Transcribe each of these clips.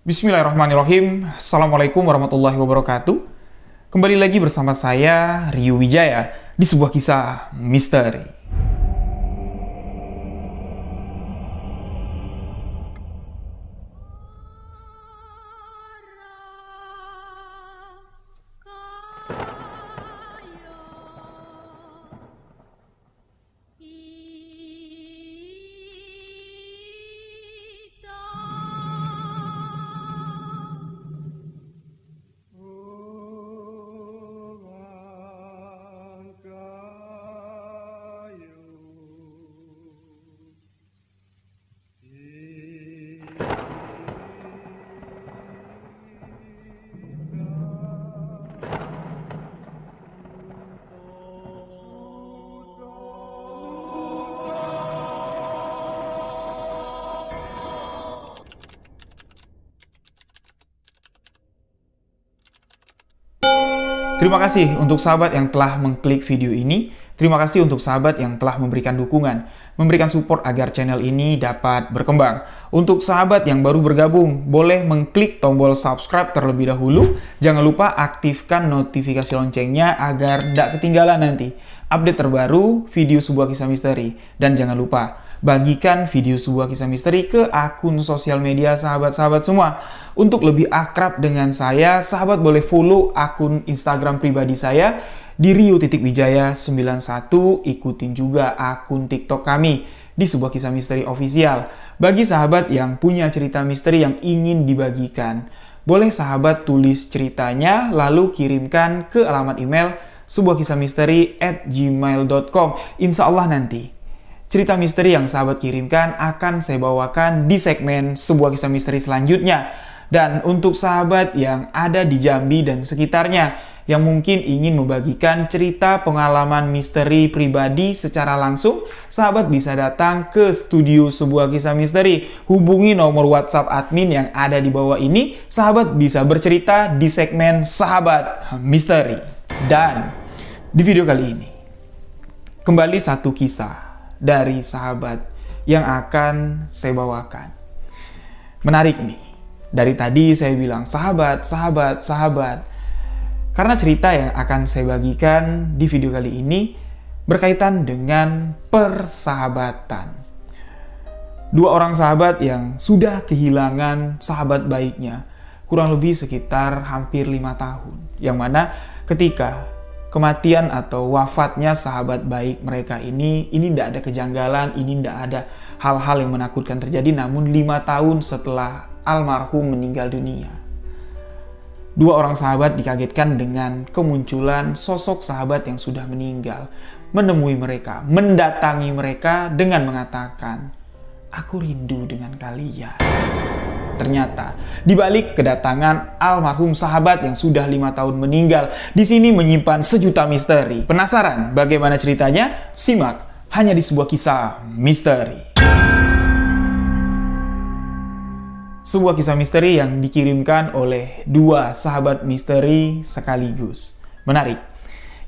Bismillahirrahmanirrahim. Assalamualaikum warahmatullahi wabarakatuh. Kembali lagi bersama saya, Rio Wijaya, di sebuah kisah misteri. Terima kasih untuk sahabat yang telah mengklik video ini. Terima kasih untuk sahabat yang telah memberikan dukungan, memberikan support agar channel ini dapat berkembang. Untuk sahabat yang baru bergabung, boleh mengklik tombol subscribe terlebih dahulu. Jangan lupa aktifkan notifikasi loncengnya agar tidak ketinggalan nanti update terbaru video sebuah kisah misteri. Dan jangan lupa bagikan video sebuah kisah misteri ke akun sosial media sahabat-sahabat semua. Untuk lebih akrab dengan saya, sahabat boleh follow akun Instagram pribadi saya di Rio.Wijaya91. Ikutin juga akun TikTok kami di sebuah kisah misteri official. Bagi sahabat yang punya cerita misteri yang ingin dibagikan, boleh sahabat tulis ceritanya lalu kirimkan ke alamat email sebuahkisahmisteri@gmail.com. Insya Allah nanti cerita misteri yang sahabat kirimkan akan saya bawakan di segmen sebuah kisah misteri selanjutnya. Dan untuk sahabat yang ada di Jambi dan sekitarnya yang mungkin ingin membagikan cerita pengalaman misteri pribadi secara langsung, sahabat bisa datang ke studio sebuah kisah misteri. Hubungi nomor WhatsApp admin yang ada di bawah ini. Sahabat bisa bercerita di segmen Sahabat Misteri. Dan di video kali ini, kembali satu kisah dari sahabat yang akan saya bawakan. Menarik nih. Dari tadi saya bilang sahabat. Karena cerita yang akan saya bagikan di video kali ini berkaitan dengan persahabatan. Dua orang sahabat yang sudah kehilangan sahabat baiknya kurang lebih sekitar hampir 5 tahun. Yang mana ketika kematian atau wafatnya sahabat baik mereka ini tidak ada kejanggalan, ini tidak ada hal-hal yang menakutkan terjadi, namun 5 tahun setelah almarhum meninggal dunia. Dua orang sahabat dikagetkan dengan kemunculan sosok sahabat yang sudah meninggal, menemui mereka, mendatangi mereka dengan mengatakan, "Aku rindu dengan kalian." Ternyata, di balik kedatangan almarhum sahabat yang sudah 5 tahun meninggal, di sini menyimpan sejuta misteri. Penasaran bagaimana ceritanya? Simak hanya di sebuah kisah misteri. Sebuah kisah misteri yang dikirimkan oleh dua sahabat misteri sekaligus. Menarik,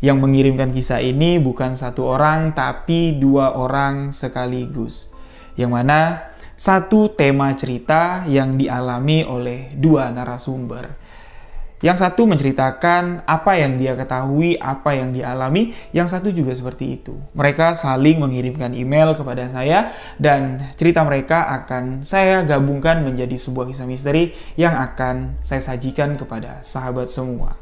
yang mengirimkan kisah ini bukan satu orang, tapi dua orang sekaligus. Yang mana satu tema cerita yang dialami oleh dua narasumber. Yang satu menceritakan apa yang dia ketahui, apa yang dialami. Yang satu juga seperti itu. Mereka saling mengirimkan email kepada saya dan cerita mereka akan saya gabungkan menjadi sebuah kisah misteri yang akan saya sajikan kepada sahabat semua.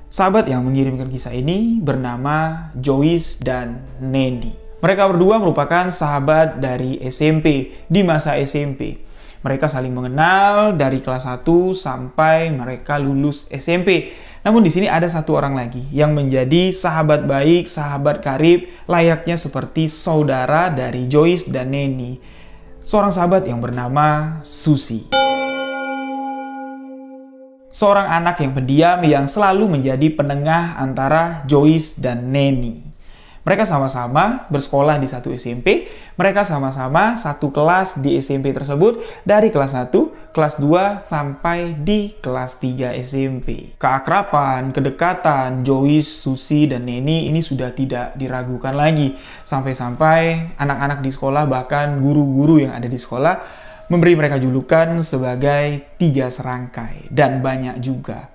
Sahabat yang mengirimkan kisah ini bernama Joyce dan Neni. Mereka berdua merupakan sahabat dari SMP, di masa SMP. Mereka saling mengenal dari kelas 1 sampai mereka lulus SMP. Namun di sini ada satu orang lagi yang menjadi sahabat baik, sahabat karib, layaknya seperti saudara dari Joyce dan Neni. Seorang sahabat yang bernama Susi. Seorang anak yang pendiam yang selalu menjadi penengah antara Joyce dan Neni. Mereka sama-sama bersekolah di satu SMP, mereka sama-sama satu kelas di SMP tersebut dari kelas 1, kelas 2, sampai di kelas 3 SMP. Keakraban, kedekatan Joyce, Susi, dan Neni ini sudah tidak diragukan lagi. Sampai-sampai anak-anak di sekolah, bahkan guru-guru yang ada di sekolah, memberi mereka julukan sebagai tiga serangkai dan banyak juga.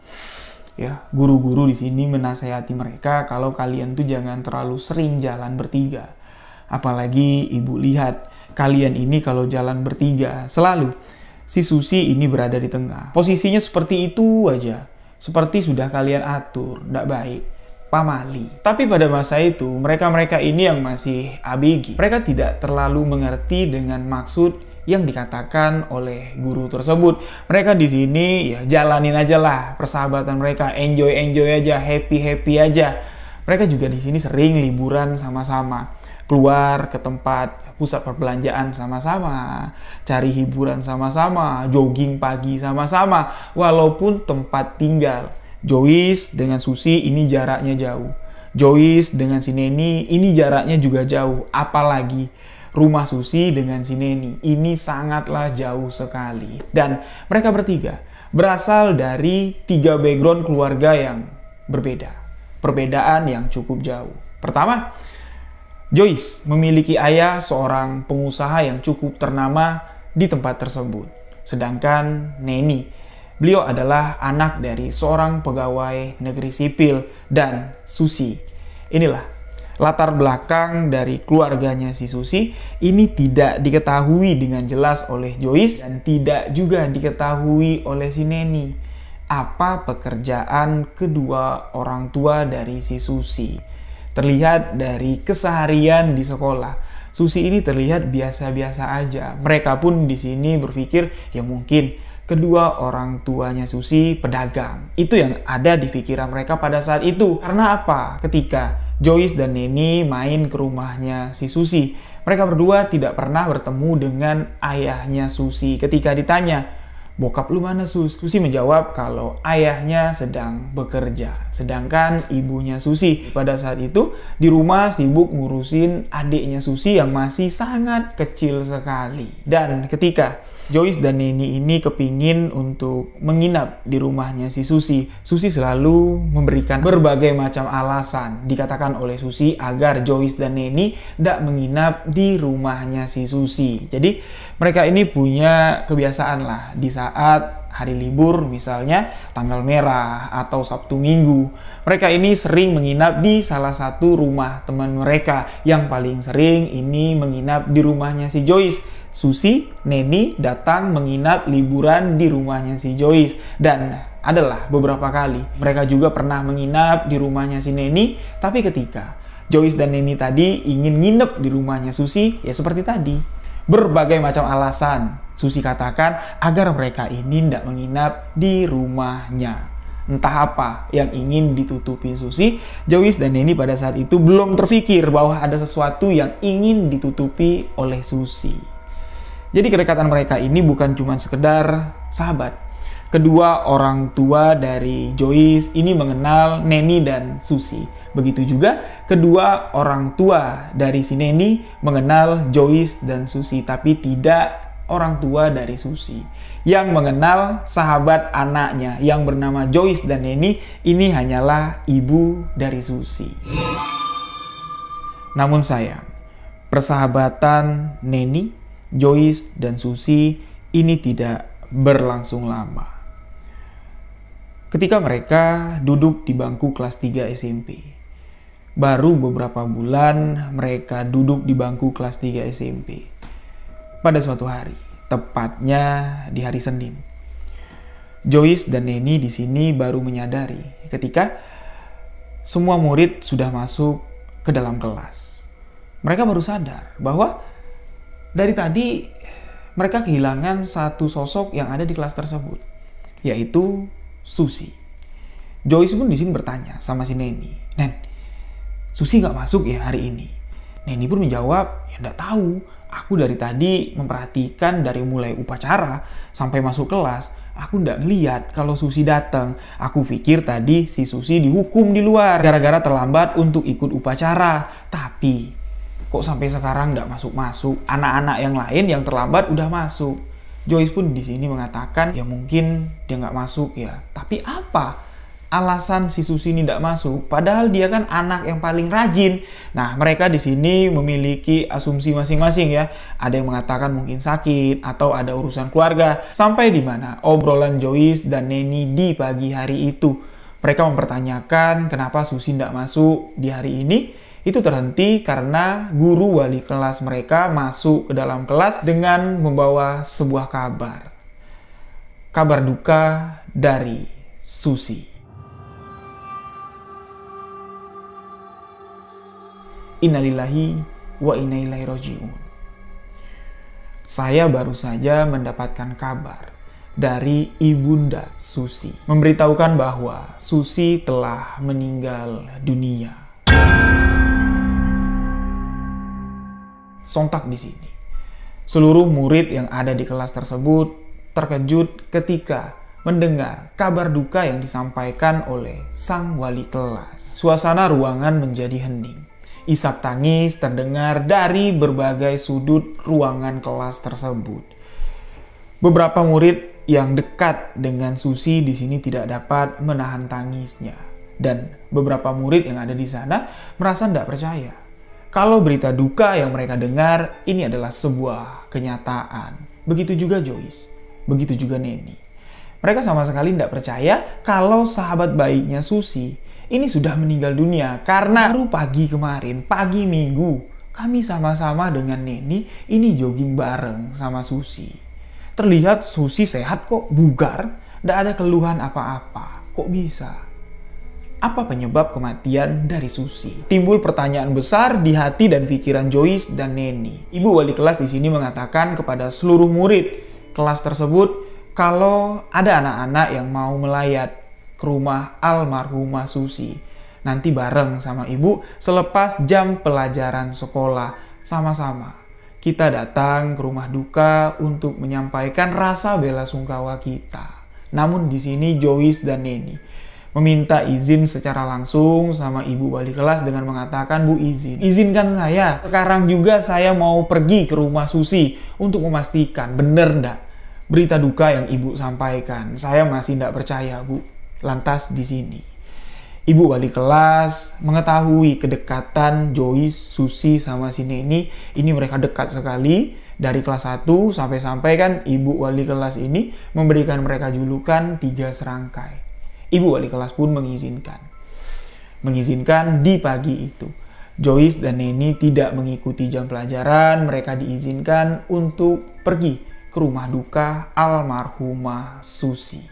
Ya, guru-guru di sini menasehati mereka kalau kalian tuh jangan terlalu sering jalan bertiga. Apalagi ibu lihat kalian ini kalau jalan bertiga selalu si Susi ini berada di tengah. Posisinya seperti itu aja. Seperti sudah kalian atur, tidak baik. Pamali. Tapi pada masa itu, mereka-mereka ini yang masih ABG, mereka tidak terlalu mengerti dengan maksud yang dikatakan oleh guru tersebut. Mereka di sini ya jalanin aja lah persahabatan mereka, enjoy aja, happy aja. Mereka juga di sini sering liburan sama-sama, keluar ke tempat pusat perbelanjaan sama-sama, cari hiburan sama-sama, jogging pagi sama-sama, walaupun tempat tinggal Joyce dengan Susi ini jaraknya jauh. Joyce dengan si Neni ini jaraknya juga jauh. Apalagi rumah Susi dengan si Neni ini sangatlah jauh sekali. Dan mereka bertiga berasal dari tiga background keluarga yang berbeda. Perbedaan yang cukup jauh. Pertama, Joyce memiliki ayah seorang pengusaha yang cukup ternama di tempat tersebut. Sedangkan Neni, beliau adalah anak dari seorang pegawai negeri sipil. Dan Susi, inilah latar belakang dari keluarganya si Susi. Ini tidak diketahui dengan jelas oleh Joyce dan tidak juga diketahui oleh si Neni. Apa pekerjaan kedua orang tua dari si Susi? Terlihat dari keseharian di sekolah, Susi ini terlihat biasa-biasa aja. Mereka pun di sini berpikir ya mungkin kedua orang tuanya Susi pedagang. Itu yang ada di pikiran mereka pada saat itu. Karena apa? Ketika Joyce dan Neni main ke rumahnya si Susi, mereka berdua tidak pernah bertemu dengan ayahnya Susi. Ketika ditanya, "Bokap lu mana, Sus?" Susi menjawab kalau ayahnya sedang bekerja. Sedangkan ibunya Susi pada saat itu di rumah sibuk ngurusin adiknya Susi yang masih sangat kecil sekali. Dan ketika Joyce dan Neni ini kepingin untuk menginap di rumahnya si Susi, Susi selalu memberikan berbagai macam alasan dikatakan oleh Susi agar Joyce dan Neni tidak menginap di rumahnya si Susi. Jadi mereka ini punya kebiasaan lah di saat hari libur, misalnya tanggal merah atau Sabtu Minggu, mereka ini sering menginap di salah satu rumah teman mereka. Yang paling sering ini menginap di rumahnya si Joyce. Susi, Neni datang menginap liburan di rumahnya si Joyce. Dan adalah beberapa kali mereka juga pernah menginap di rumahnya si Neni. Tapi ketika Joyce dan Neni tadi ingin nginep di rumahnya Susi, ya seperti tadi, berbagai macam alasan Susi katakan agar mereka ini tidak menginap di rumahnya. Entah apa yang ingin ditutupi Susi, Joyce dan Neni pada saat itu belum terfikir bahwa ada sesuatu yang ingin ditutupi oleh Susi. Jadi kedekatan mereka ini bukan cuma sekedar sahabat. Kedua orang tua dari Joyce ini mengenal Neni dan Susi. Begitu juga kedua orang tua dari si Neni mengenal Joyce dan Susi, tapi tidak orang tua dari Susi. Yang mengenal sahabat anaknya yang bernama Joyce dan Neni ini hanyalah ibu dari Susi. Namun sayang, persahabatan Neni, Joyce dan Susi ini tidak berlangsung lama. Ketika mereka duduk di bangku kelas 3 SMP, baru beberapa bulan mereka duduk di bangku kelas 3 SMP. Pada suatu hari, tepatnya di hari Senin, Joyce dan Neni di sini baru menyadari ketika semua murid sudah masuk ke dalam kelas. Mereka baru sadar bahwa dari tadi mereka kehilangan satu sosok yang ada di kelas tersebut, yaitu Susi. Joyce pun di sini bertanya sama si Neni, "Nen, Susi nggak masuk ya hari ini?" Neni pun menjawab, "Ya nggak tahu. Aku dari tadi memperhatikan dari mulai upacara sampai masuk kelas. Aku nggak ngeliat kalau Susi datang. Aku pikir tadi si Susi dihukum di luar gara-gara terlambat untuk ikut upacara. Tapi kok sampai sekarang nggak masuk-masuk. Anak-anak yang lain yang terlambat udah masuk." Joyce pun di sini mengatakan ya mungkin dia nggak masuk ya. Tapi apa alasan si Susi ini tidak masuk? Padahal dia kan anak yang paling rajin. Nah, mereka di sini memiliki asumsi masing-masing ya. Ada yang mengatakan mungkin sakit atau ada urusan keluarga. Sampai di mana obrolan Joyce dan Neni di pagi hari itu. Mereka mempertanyakan kenapa Susi tidak masuk di hari ini. Itu terhenti karena guru wali kelas mereka masuk ke dalam kelas dengan membawa sebuah kabar. Kabar duka dari Susi. Innalillahi wa inna ilaihi raji'un. Saya baru saja mendapatkan kabar dari ibunda Susi. Memberitahukan bahwa Susi telah meninggal dunia. Sontak di sini, seluruh murid yang ada di kelas tersebut terkejut ketika mendengar kabar duka yang disampaikan oleh sang wali kelas. Suasana ruangan menjadi hening. Isak tangis terdengar dari berbagai sudut ruangan kelas tersebut. Beberapa murid yang dekat dengan Susi di sini tidak dapat menahan tangisnya. Dan beberapa murid yang ada di sana merasa tidak percaya kalau berita duka yang mereka dengar ini adalah sebuah kenyataan. Begitu juga Joyce, begitu juga Neni. Mereka sama sekali tidak percaya kalau sahabat baiknya Susi ini sudah meninggal dunia. Karena baru pagi kemarin, pagi minggu, kami sama-sama dengan Neni ini jogging bareng sama Susi. Terlihat Susi sehat kok, bugar, tidak ada keluhan apa-apa. Kok bisa? Apa penyebab kematian dari Susi? Timbul pertanyaan besar di hati dan pikiran Joyce dan Neni. Ibu wali kelas di sini mengatakan kepada seluruh murid kelas tersebut kalau ada anak-anak yang mau melayat ke rumah almarhumah Susi, nanti bareng sama ibu selepas jam pelajaran sekolah sama-sama kita datang ke rumah duka untuk menyampaikan rasa belasungkawa kita. Namun di sini Joyce dan Neni meminta izin secara langsung sama ibu wali kelas dengan mengatakan, "Bu, izinkan saya. Sekarang juga saya mau pergi ke rumah Susi untuk memastikan benar ndak berita duka yang ibu sampaikan. Saya masih ndak percaya, Bu." Lantas di sini ibu wali kelas mengetahui kedekatan Joyce, Susi sama si Neni. Ini mereka dekat sekali dari kelas 1 sampai kan ibu wali kelas ini memberikan mereka julukan 3 serangkai. Ibu wali kelas pun mengizinkan di pagi itu. Joyce dan Neni tidak mengikuti jam pelajaran, mereka diizinkan untuk pergi ke rumah duka almarhumah Susi.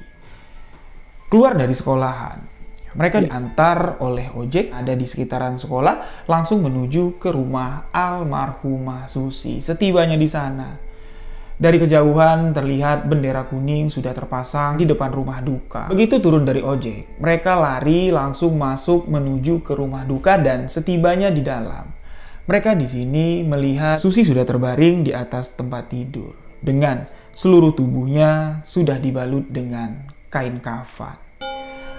Keluar dari sekolahan, mereka diantar oleh ojek ada di sekitaran sekolah langsung menuju ke rumah almarhumah Susi. Setibanya di sana, dari kejauhan terlihat bendera kuning sudah terpasang di depan rumah duka. Begitu turun dari ojek, mereka lari langsung masuk menuju ke rumah duka dan setibanya di dalam, mereka di sini melihat Susi sudah terbaring di atas tempat tidur dengan seluruh tubuhnya sudah dibalut dengan kain kafan.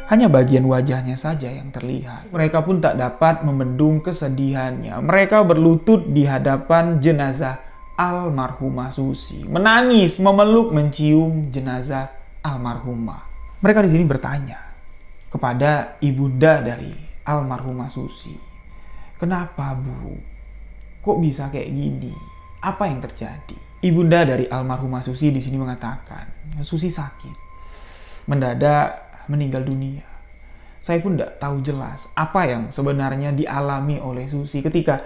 Hanya bagian wajahnya saja yang terlihat. Mereka pun tak dapat membendung kesedihannya. Mereka berlutut di hadapan jenazah almarhumah Susi, menangis, memeluk, mencium jenazah almarhumah. Mereka di sini bertanya kepada ibunda dari almarhumah Susi, "Kenapa, Bu? Kok bisa kayak gini? Apa yang terjadi?" Ibunda dari almarhumah Susi di sini mengatakan, "Susi sakit, mendadak meninggal dunia. Saya pun tidak tahu jelas apa yang sebenarnya dialami oleh Susi ketika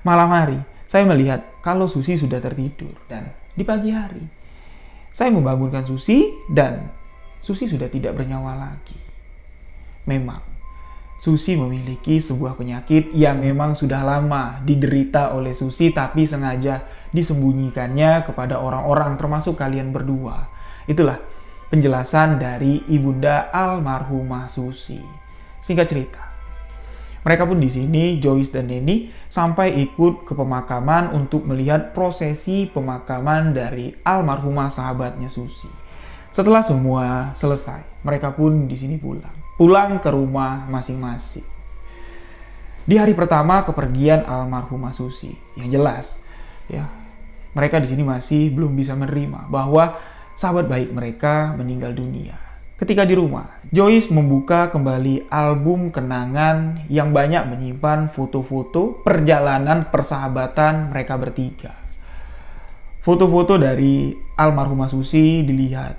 malam hari. Saya melihat kalau Susi sudah tertidur dan di pagi hari saya membangunkan Susi dan Susi sudah tidak bernyawa lagi." Memang Susi memiliki sebuah penyakit yang memang sudah lama diderita oleh Susi tapi sengaja disembunyikannya kepada orang-orang termasuk kalian berdua. Itulah penjelasan dari ibunda almarhumah Susi. Singkat cerita, mereka pun di sini, Joyce dan Neni, sampai ikut ke pemakaman untuk melihat prosesi pemakaman dari almarhumah sahabatnya Susi. Setelah semua selesai, mereka pun di sini pulang ke rumah masing-masing. Di hari pertama kepergian almarhumah Susi, yang jelas, ya, mereka di sini masih belum bisa menerima bahwa sahabat baik mereka meninggal dunia. Ketika di rumah, Joyce membuka kembali album kenangan yang banyak menyimpan foto-foto perjalanan persahabatan mereka bertiga. Foto-foto dari almarhumah Susi dilihat.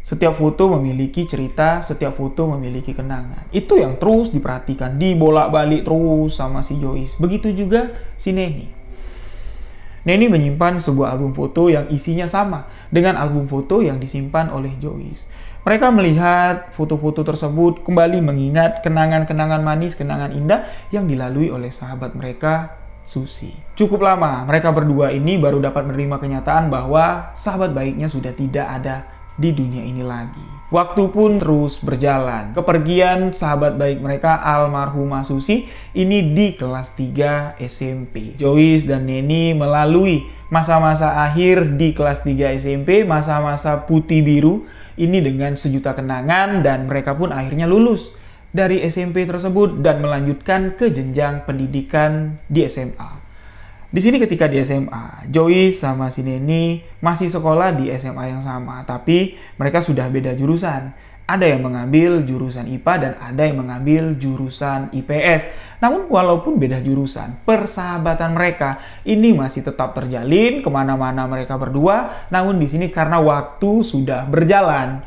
Setiap foto memiliki cerita, setiap foto memiliki kenangan. Itu yang terus diperhatikan, dibolak-balik terus sama si Joyce. Begitu juga si Neni. Neni menyimpan sebuah album foto yang isinya sama dengan album foto yang disimpan oleh Joyce. Mereka melihat foto-foto tersebut, kembali mengingat kenangan-kenangan manis, kenangan indah yang dilalui oleh sahabat mereka, Susi. Cukup lama, mereka berdua ini baru dapat menerima kenyataan bahwa sahabat baiknya sudah tidak ada di dunia ini lagi. Waktu pun terus berjalan. Kepergian sahabat baik mereka, almarhumah Susi, ini di kelas 3 SMP. Joyce dan Neni melalui masa-masa akhir di kelas 3 SMP, masa-masa putih biru, ini dengan sejuta kenangan, dan mereka pun akhirnya lulus dari SMP tersebut dan melanjutkan ke jenjang pendidikan di SMA. Di sini ketika di SMA, Joyce sama si Neni masih sekolah di SMA yang sama, tapi mereka sudah beda jurusan. Ada yang mengambil jurusan IPA dan ada yang mengambil jurusan IPS. Namun walaupun beda jurusan, persahabatan mereka ini masih tetap terjalin kemana-mana mereka berdua. Namun di sini karena waktu sudah berjalan,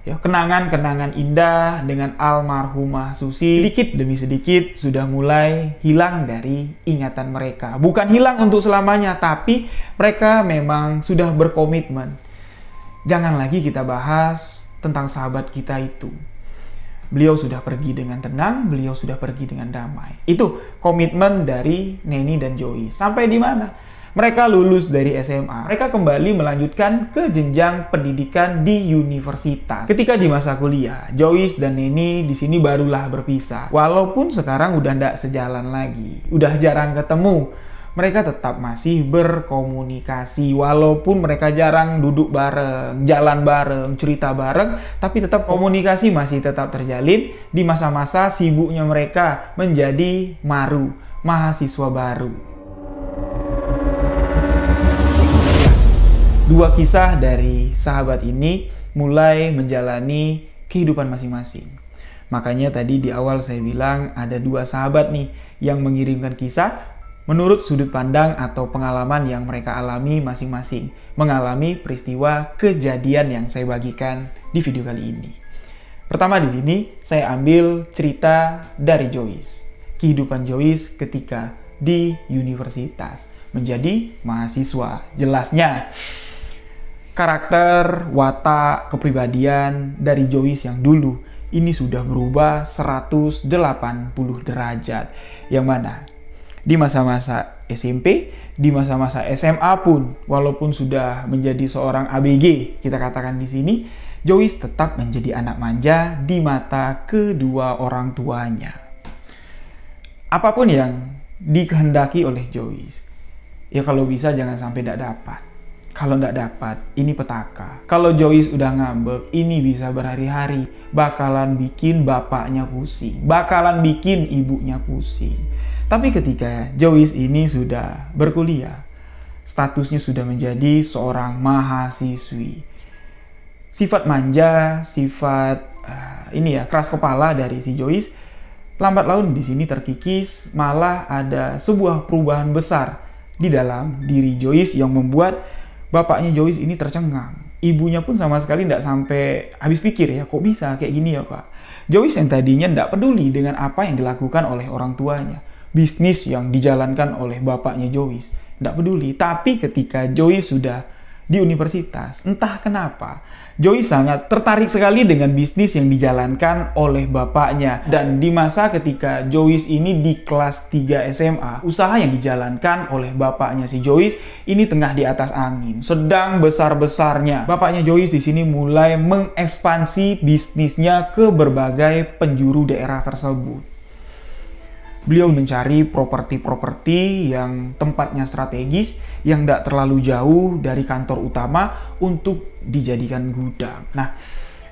kenangan-kenangan indah dengan almarhumah Susi sedikit demi sedikit sudah mulai hilang dari ingatan mereka. Bukan hilang untuk selamanya, tapi mereka memang sudah berkomitmen. Jangan lagi kita bahas tentang sahabat kita itu. Beliau sudah pergi dengan tenang, beliau sudah pergi dengan damai. Itu komitmen dari Neni dan Joyce. Sampai di mana? Mereka lulus dari SMA. Mereka kembali melanjutkan ke jenjang pendidikan di universitas. Ketika di masa kuliah, Joyce dan Neni di sini barulah berpisah. Walaupun sekarang udah ndak sejalan lagi, udah jarang ketemu, mereka tetap masih berkomunikasi. Walaupun mereka jarang duduk bareng, jalan bareng, cerita bareng, tapi tetap komunikasi masih tetap terjalin di masa-masa sibuknya mereka menjadi mahasiswa baru. Dua kisah dari sahabat ini mulai menjalani kehidupan masing-masing. Makanya tadi di awal saya bilang ada dua sahabat nih yang mengirimkan kisah menurut sudut pandang atau pengalaman yang mereka alami masing-masing. Mengalami peristiwa kejadian yang saya bagikan di video kali ini. Pertama di sini saya ambil cerita dari Joyce. Kehidupan Joyce ketika di universitas menjadi mahasiswa. Jelasnya karakter, watak, kepribadian dari Joyce yang dulu ini sudah berubah 180 derajat. Yang mana di masa-masa SMP, di masa-masa SMA pun, walaupun sudah menjadi seorang ABG, kita katakan di sini, Joyce tetap menjadi anak manja di mata kedua orang tuanya. Apapun yang dikehendaki oleh Joyce, ya kalau bisa jangan sampai tidak dapat. Kalau tidak dapat, ini petaka. Kalau Joyce udah ngambek, ini bisa berhari-hari. Bakalan bikin bapaknya pusing. Bakalan bikin ibunya pusing. Tapi ketika Joyce ini sudah berkuliah, statusnya sudah menjadi seorang mahasiswi. Sifat manja, sifat keras kepala dari si Joyce, lambat laun di sini terkikis. Malah ada sebuah perubahan besar di dalam diri Joyce yang membuat bapaknya Joyce ini tercengang. Ibunya pun sama sekali tidak sampai habis pikir, ya kok bisa kayak gini ya Pak. Joyce yang tadinya tidak peduli dengan apa yang dilakukan oleh orang tuanya. Bisnis yang dijalankan oleh bapaknya Joyce, tidak peduli. Tapi ketika Joyce sudah di universitas, entah kenapa Joyce sangat tertarik sekali dengan bisnis yang dijalankan oleh bapaknya. Dan di masa ketika Joyce ini di kelas 3 SMA, usaha yang dijalankan oleh bapaknya si Joyce ini tengah di atas angin, sedang besar-besarnya. Bapaknya Joyce di sini mulai mengekspansi bisnisnya ke berbagai penjuru daerah tersebut. Beliau mencari properti-properti yang tempatnya strategis, yang tidak terlalu jauh dari kantor utama untuk dijadikan gudang. Nah,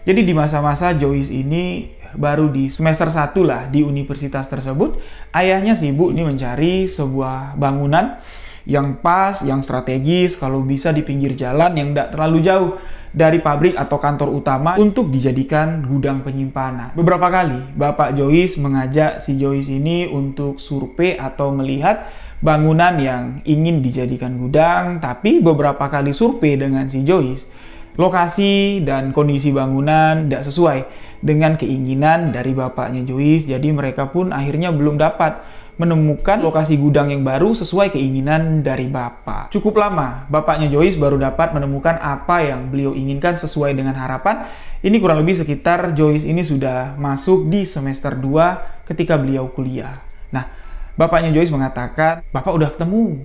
jadi di masa-masa Joyce ini baru di semester 1 lah di universitas tersebut, ayahnya sibuk nih mencari sebuah bangunan yang pas, yang strategis, kalau bisa di pinggir jalan yang tidak terlalu jauh dari pabrik atau kantor utama untuk dijadikan gudang penyimpanan. Beberapa kali Bapak Joyce mengajak si Joyce ini untuk survei atau melihat bangunan yang ingin dijadikan gudang, tapi beberapa kali survei dengan si Joyce, lokasi dan kondisi bangunan tidak sesuai dengan keinginan dari bapaknya Joyce, jadi mereka pun akhirnya belum dapat menemukan lokasi gudang yang baru sesuai keinginan dari bapak. Cukup lama, bapaknya Joyce baru dapat menemukan apa yang beliau inginkan sesuai dengan harapan. Ini kurang lebih sekitar Joyce ini sudah masuk di semester 2 ketika beliau kuliah. Nah, bapaknya Joyce mengatakan, "Bapak udah ketemu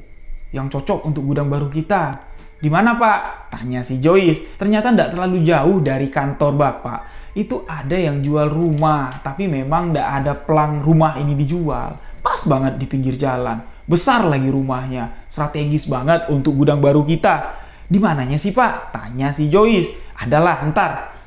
yang cocok untuk gudang baru kita." "Di mana, Pak?" tanya si Joyce. Ternyata tidak terlalu jauh dari kantor bapak. Itu ada yang jual rumah, tapi memang tidak ada pelang rumah ini dijual. Pas banget di pinggir jalan. Besar lagi rumahnya. Strategis banget untuk gudang baru kita. "Di mananya sih, Pak?" tanya si Joyce. "Adalah, ntar.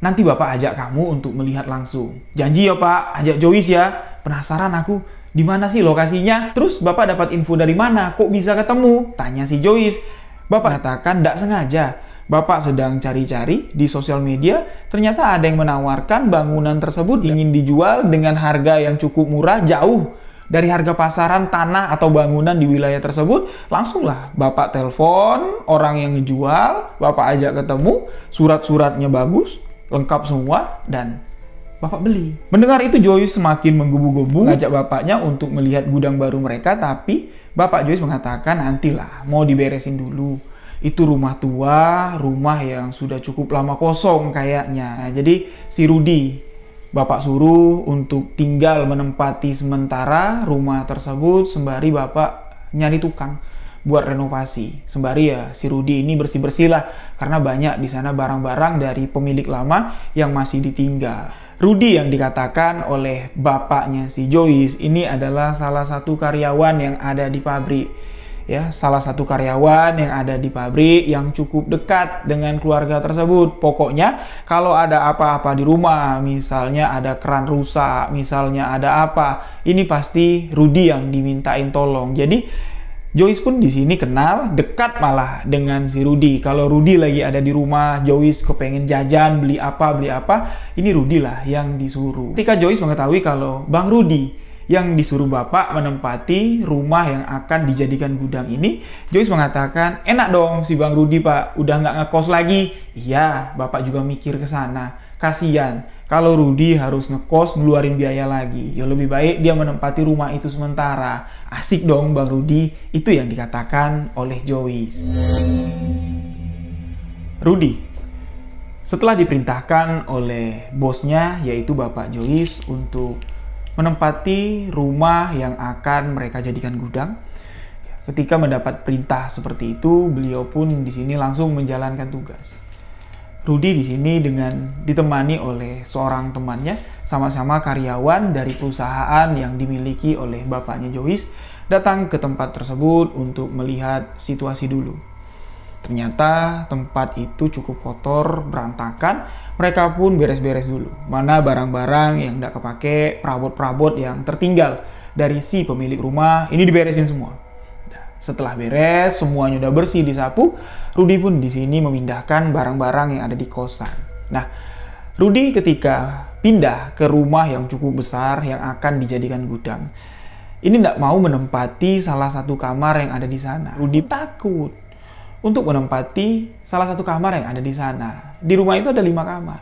Nanti Bapak ajak kamu untuk melihat langsung." "Janji ya, Pak, ajak Joyce ya. Penasaran aku, di mana sih lokasinya? Terus Bapak dapat info dari mana? Kok bisa ketemu?" tanya si Joyce. Bapak katakan tidak sengaja. Bapak sedang cari-cari di sosial media, ternyata ada yang menawarkan bangunan tersebut ingin dijual dengan harga yang cukup murah, jauh dari harga pasaran tanah atau bangunan di wilayah tersebut. Langsunglah Bapak telepon orang yang ngejual, Bapak ajak ketemu, surat-suratnya bagus, lengkap semua, dan Bapak beli. Mendengar itu Joyce semakin menggebu-gebu, ngajak bapaknya untuk melihat gudang baru mereka, tapi Bapak Joyce mengatakan nantilah, mau diberesin dulu. Itu rumah tua, rumah yang sudah cukup lama kosong kayaknya. Jadi si Rudy Bapak suruh untuk tinggal menempati sementara rumah tersebut sembari Bapak nyari tukang buat renovasi. Sembari ya si Rudy ini bersih-bersih lah, karena banyak di sana barang-barang dari pemilik lama yang masih ditinggal. Rudy yang dikatakan oleh bapaknya si Joyce ini adalah salah satu karyawan yang ada di pabrik. Ya, salah satu karyawan yang ada di pabrik yang cukup dekat dengan keluarga tersebut. Pokoknya kalau ada apa-apa di rumah, misalnya ada keran rusak, misalnya ada apa, ini pasti Rudy yang dimintain tolong. Jadi Joyce pun di sini kenal dekat malah dengan si Rudy. Kalau Rudy lagi ada di rumah, Joyce kepengen jajan, beli apa, ini Rudy lah yang disuruh. Ketika Joyce mengetahui kalau Bang Rudy yang disuruh bapak menempati rumah yang akan dijadikan gudang ini, Joyce mengatakan, "Enak dong si Bang Rudy, Pak, udah nggak ngekos lagi." "Iya, bapak juga mikir ke sana. Kasian kalau Rudy harus ngekos ngeluarin biaya lagi. Ya lebih baik dia menempati rumah itu sementara. Asik dong Bang Rudy." Itu yang dikatakan oleh Joyce. Rudy setelah diperintahkan oleh bosnya, yaitu Bapak Joyce, untuk menempati rumah yang akan mereka jadikan gudang. Ketika mendapat perintah seperti itu, beliau pun di sini langsung menjalankan tugas. Rudy di sini dengan ditemani oleh seorang temannya, sama-sama karyawan dari perusahaan yang dimiliki oleh bapaknya Joyce, datang ke tempat tersebut untuk melihat situasi dulu. Ternyata tempat itu cukup kotor, berantakan. Mereka pun beres-beres dulu. Mana barang-barang yang tidak kepake, perabot-perabot yang tertinggal dari si pemilik rumah, ini diberesin semua. Setelah beres, semuanya udah bersih, disapu, Rudy pun di sini memindahkan barang-barang yang ada di kosan. Nah, Rudy ketika pindah ke rumah yang cukup besar yang akan dijadikan gudang, ini tidak mau menempati salah satu kamar yang ada di sana. Rudy takut untuk menempati salah satu kamar yang ada di sana. Di rumah itu ada 5 kamar.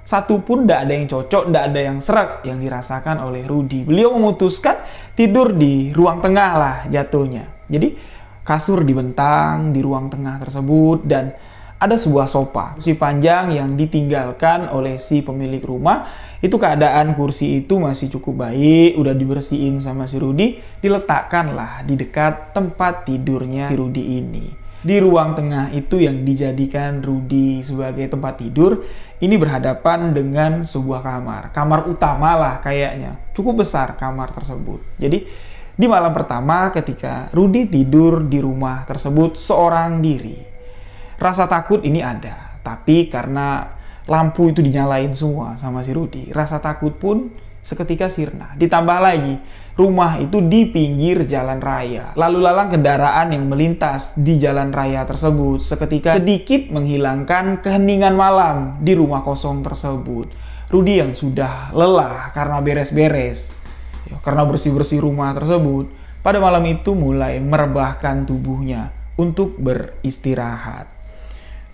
Satu pun tidak ada yang cocok, tidak ada yang serak yang dirasakan oleh Rudy. Beliau memutuskan tidur di ruang tengah lah jatuhnya. Jadi kasur dibentang di ruang tengah tersebut dan ada sebuah sofa, kursi panjang yang ditinggalkan oleh si pemilik rumah. Itu keadaan kursi itu masih cukup baik, udah dibersihin sama si Rudy, diletakkanlah di dekat tempat tidurnya si Rudy ini. Di ruang tengah itu yang dijadikan Rudy sebagai tempat tidur, ini berhadapan dengan sebuah kamar utama lah kayaknya, cukup besar kamar tersebut. Jadi di malam pertama ketika Rudy tidur di rumah tersebut seorang diri, rasa takut ini ada, tapi karena lampu itu dinyalain semua sama si Rudy, rasa takut pun seketika sirna. Ditambah lagi, rumah itu di pinggir jalan raya. Lalu lalang kendaraan yang melintas di jalan raya tersebut seketika sedikit menghilangkan keheningan malam di rumah kosong tersebut. Rudy yang sudah lelah karena beres-beres, karena bersih-bersih rumah tersebut, pada malam itu mulai merebahkan tubuhnya untuk beristirahat.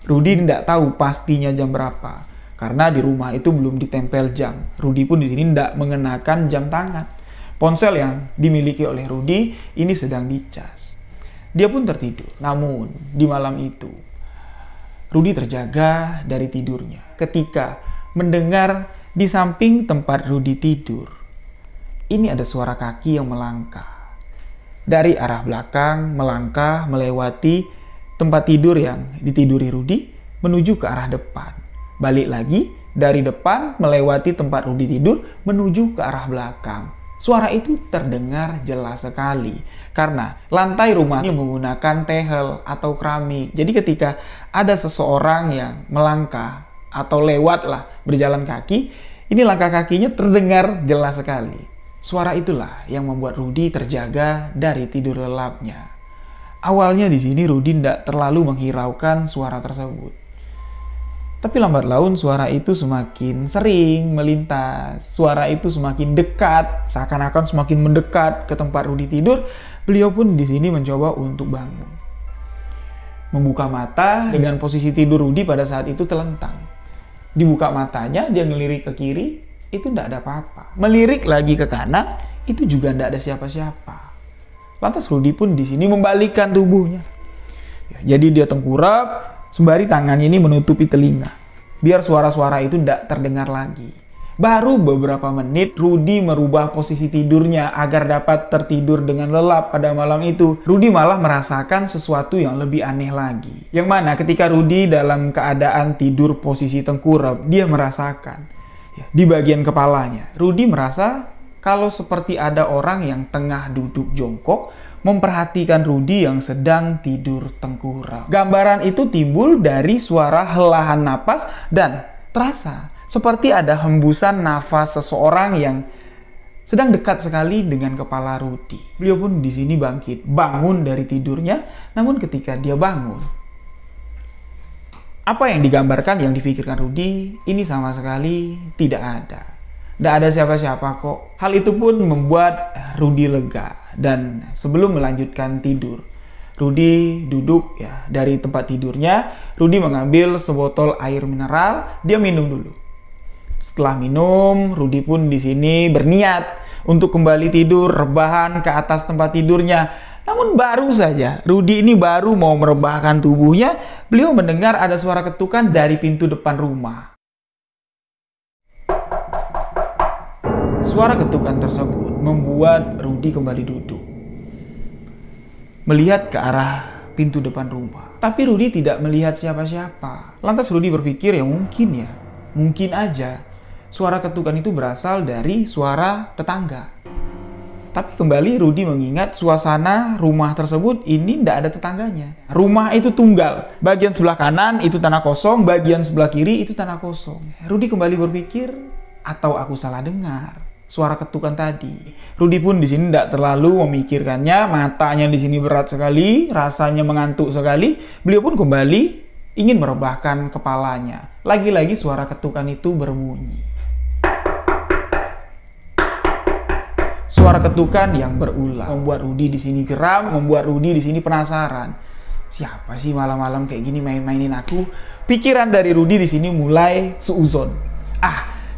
Rudy tidak tahu pastinya jam berapa. Karena di rumah itu belum ditempel jam. Rudy pun di sini tidak mengenakan jam tangan. Ponsel yang dimiliki oleh Rudy ini sedang dicas. Dia pun tertidur. Namun di malam itu Rudy terjaga dari tidurnya ketika mendengar di samping tempat Rudy tidur ini ada suara kaki yang melangkah. Dari arah belakang melangkah melewati tempat tidur yang ditiduri Rudy menuju ke arah depan. Balik lagi dari depan melewati tempat Rudy tidur menuju ke arah belakang. Suara itu terdengar jelas sekali karena lantai rumah ini menggunakan tehel atau keramik. Jadi ketika ada seseorang yang melangkah atau lewatlah berjalan kaki, ini langkah kakinya terdengar jelas sekali. Suara itulah yang membuat Rudy terjaga dari tidur lelapnya. Awalnya di sini Rudy tidak terlalu menghiraukan suara tersebut. Tapi lambat laun suara itu semakin sering melintas. Suara itu semakin dekat, seakan-akan semakin mendekat ke tempat Rudy tidur. Beliau pun di sini mencoba untuk bangun. Membuka mata dengan posisi tidur Rudy pada saat itu telentang. Dibuka matanya, dia ngelirik ke kiri, itu tidak ada apa-apa. Melirik lagi ke kanan, itu juga tidak ada siapa-siapa. Lantas Rudy pun di sini membalikkan tubuhnya. Jadi dia tengkurap, sembari tangannya ini menutupi telinga, biar suara-suara itu tidak terdengar lagi. Baru beberapa menit, Rudy merubah posisi tidurnya agar dapat tertidur dengan lelap pada malam itu. Rudy malah merasakan sesuatu yang lebih aneh lagi. Yang mana ketika Rudy dalam keadaan tidur posisi tengkurap, dia merasakan di bagian kepalanya. Rudy merasa kalau seperti ada orang yang tengah duduk jongkok, memperhatikan Rudy yang sedang tidur tengkurap. Gambaran itu timbul dari suara helahan napas dan terasa seperti ada hembusan nafas seseorang yang sedang dekat sekali dengan kepala Rudy. Beliau pun di sini bangkit, bangun dari tidurnya. Namun ketika dia bangun, apa yang digambarkan, yang difikirkan Rudy ini sama sekali tidak ada. Tidak ada siapa-siapa kok. Hal itu pun membuat Rudy lega. Dan sebelum melanjutkan tidur, Rudy duduk dari tempat tidurnya. Rudy mengambil sebotol air mineral. Dia minum dulu. Setelah minum, Rudy pun di sini berniat untuk kembali tidur, rebahan ke atas tempat tidurnya. Namun baru saja Rudy ini baru mau merebahkan tubuhnya, beliau mendengar ada suara ketukan dari pintu depan rumah. Suara ketukan tersebut membuat Rudy kembali duduk, melihat ke arah pintu depan rumah. Tapi Rudy tidak melihat siapa-siapa. Lantas Rudy berpikir mungkin aja suara ketukan itu berasal dari suara tetangga. Tapi kembali Rudy mengingat suasana rumah tersebut ini tidak ada tetangganya. Rumah itu tunggal. Bagian sebelah kanan itu tanah kosong, bagian sebelah kiri itu tanah kosong. Rudy kembali berpikir, atau aku salah dengar suara ketukan tadi. Rudy pun di sini tidak terlalu memikirkannya, matanya di sini berat sekali, rasanya mengantuk sekali. Beliau pun kembali ingin merebahkan kepalanya. Lagi-lagi suara ketukan itu berbunyi. Suara ketukan yang berulang membuat Rudy di sini geram, membuat Rudy di sini penasaran. Siapa sih malam-malam kayak gini main-mainin aku? Pikiran dari Rudy di sini mulai suuzon.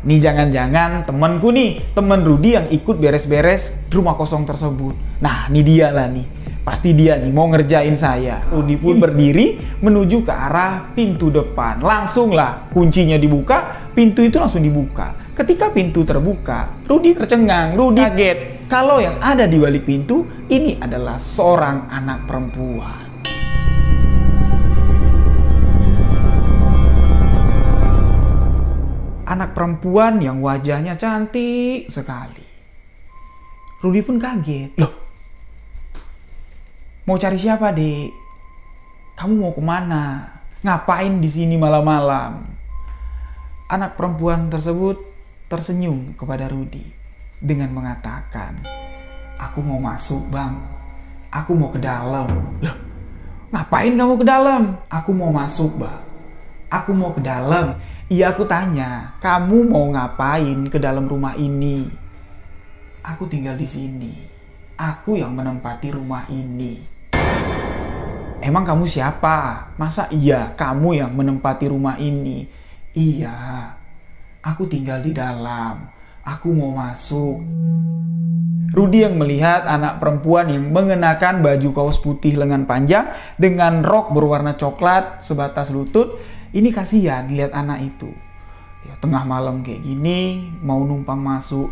Nih jangan-jangan temanku nih, teman Rudy yang ikut beres-beres rumah kosong tersebut. Nah, ini dia lah nih. Pasti dia nih mau ngerjain saya. Rudy pun berdiri menuju ke arah pintu depan. Langsunglah kuncinya dibuka, pintu itu langsung dibuka. Ketika pintu terbuka, Rudy tercengang, Rudy kaget. Kalau yang ada di balik pintu, ini adalah seorang anak perempuan. Anak perempuan yang wajahnya cantik sekali. Rudy pun kaget. Loh, mau cari siapa, Dek? Kamu mau kemana? Ngapain di sini malam-malam? Anak perempuan tersebut tersenyum kepada Rudy. dengan mengatakan, "Aku mau masuk, Bang. Aku mau ke dalam." Loh, ngapain kamu ke dalam? "Aku mau masuk, Bang. Aku mau ke dalam." Iya, aku tanya, "Kamu mau ngapain ke dalam rumah ini?" "Aku tinggal di sini. Aku yang menempati rumah ini." "Emang kamu siapa? Masa iya kamu yang menempati rumah ini?" "Iya, aku tinggal di dalam. Aku mau masuk." Rudy yang melihat anak perempuan yang mengenakan baju kaos putih lengan panjang dengan rok berwarna coklat sebatas lutut, ini kasihan lihat anak itu. Ya, tengah malam kayak gini mau numpang masuk.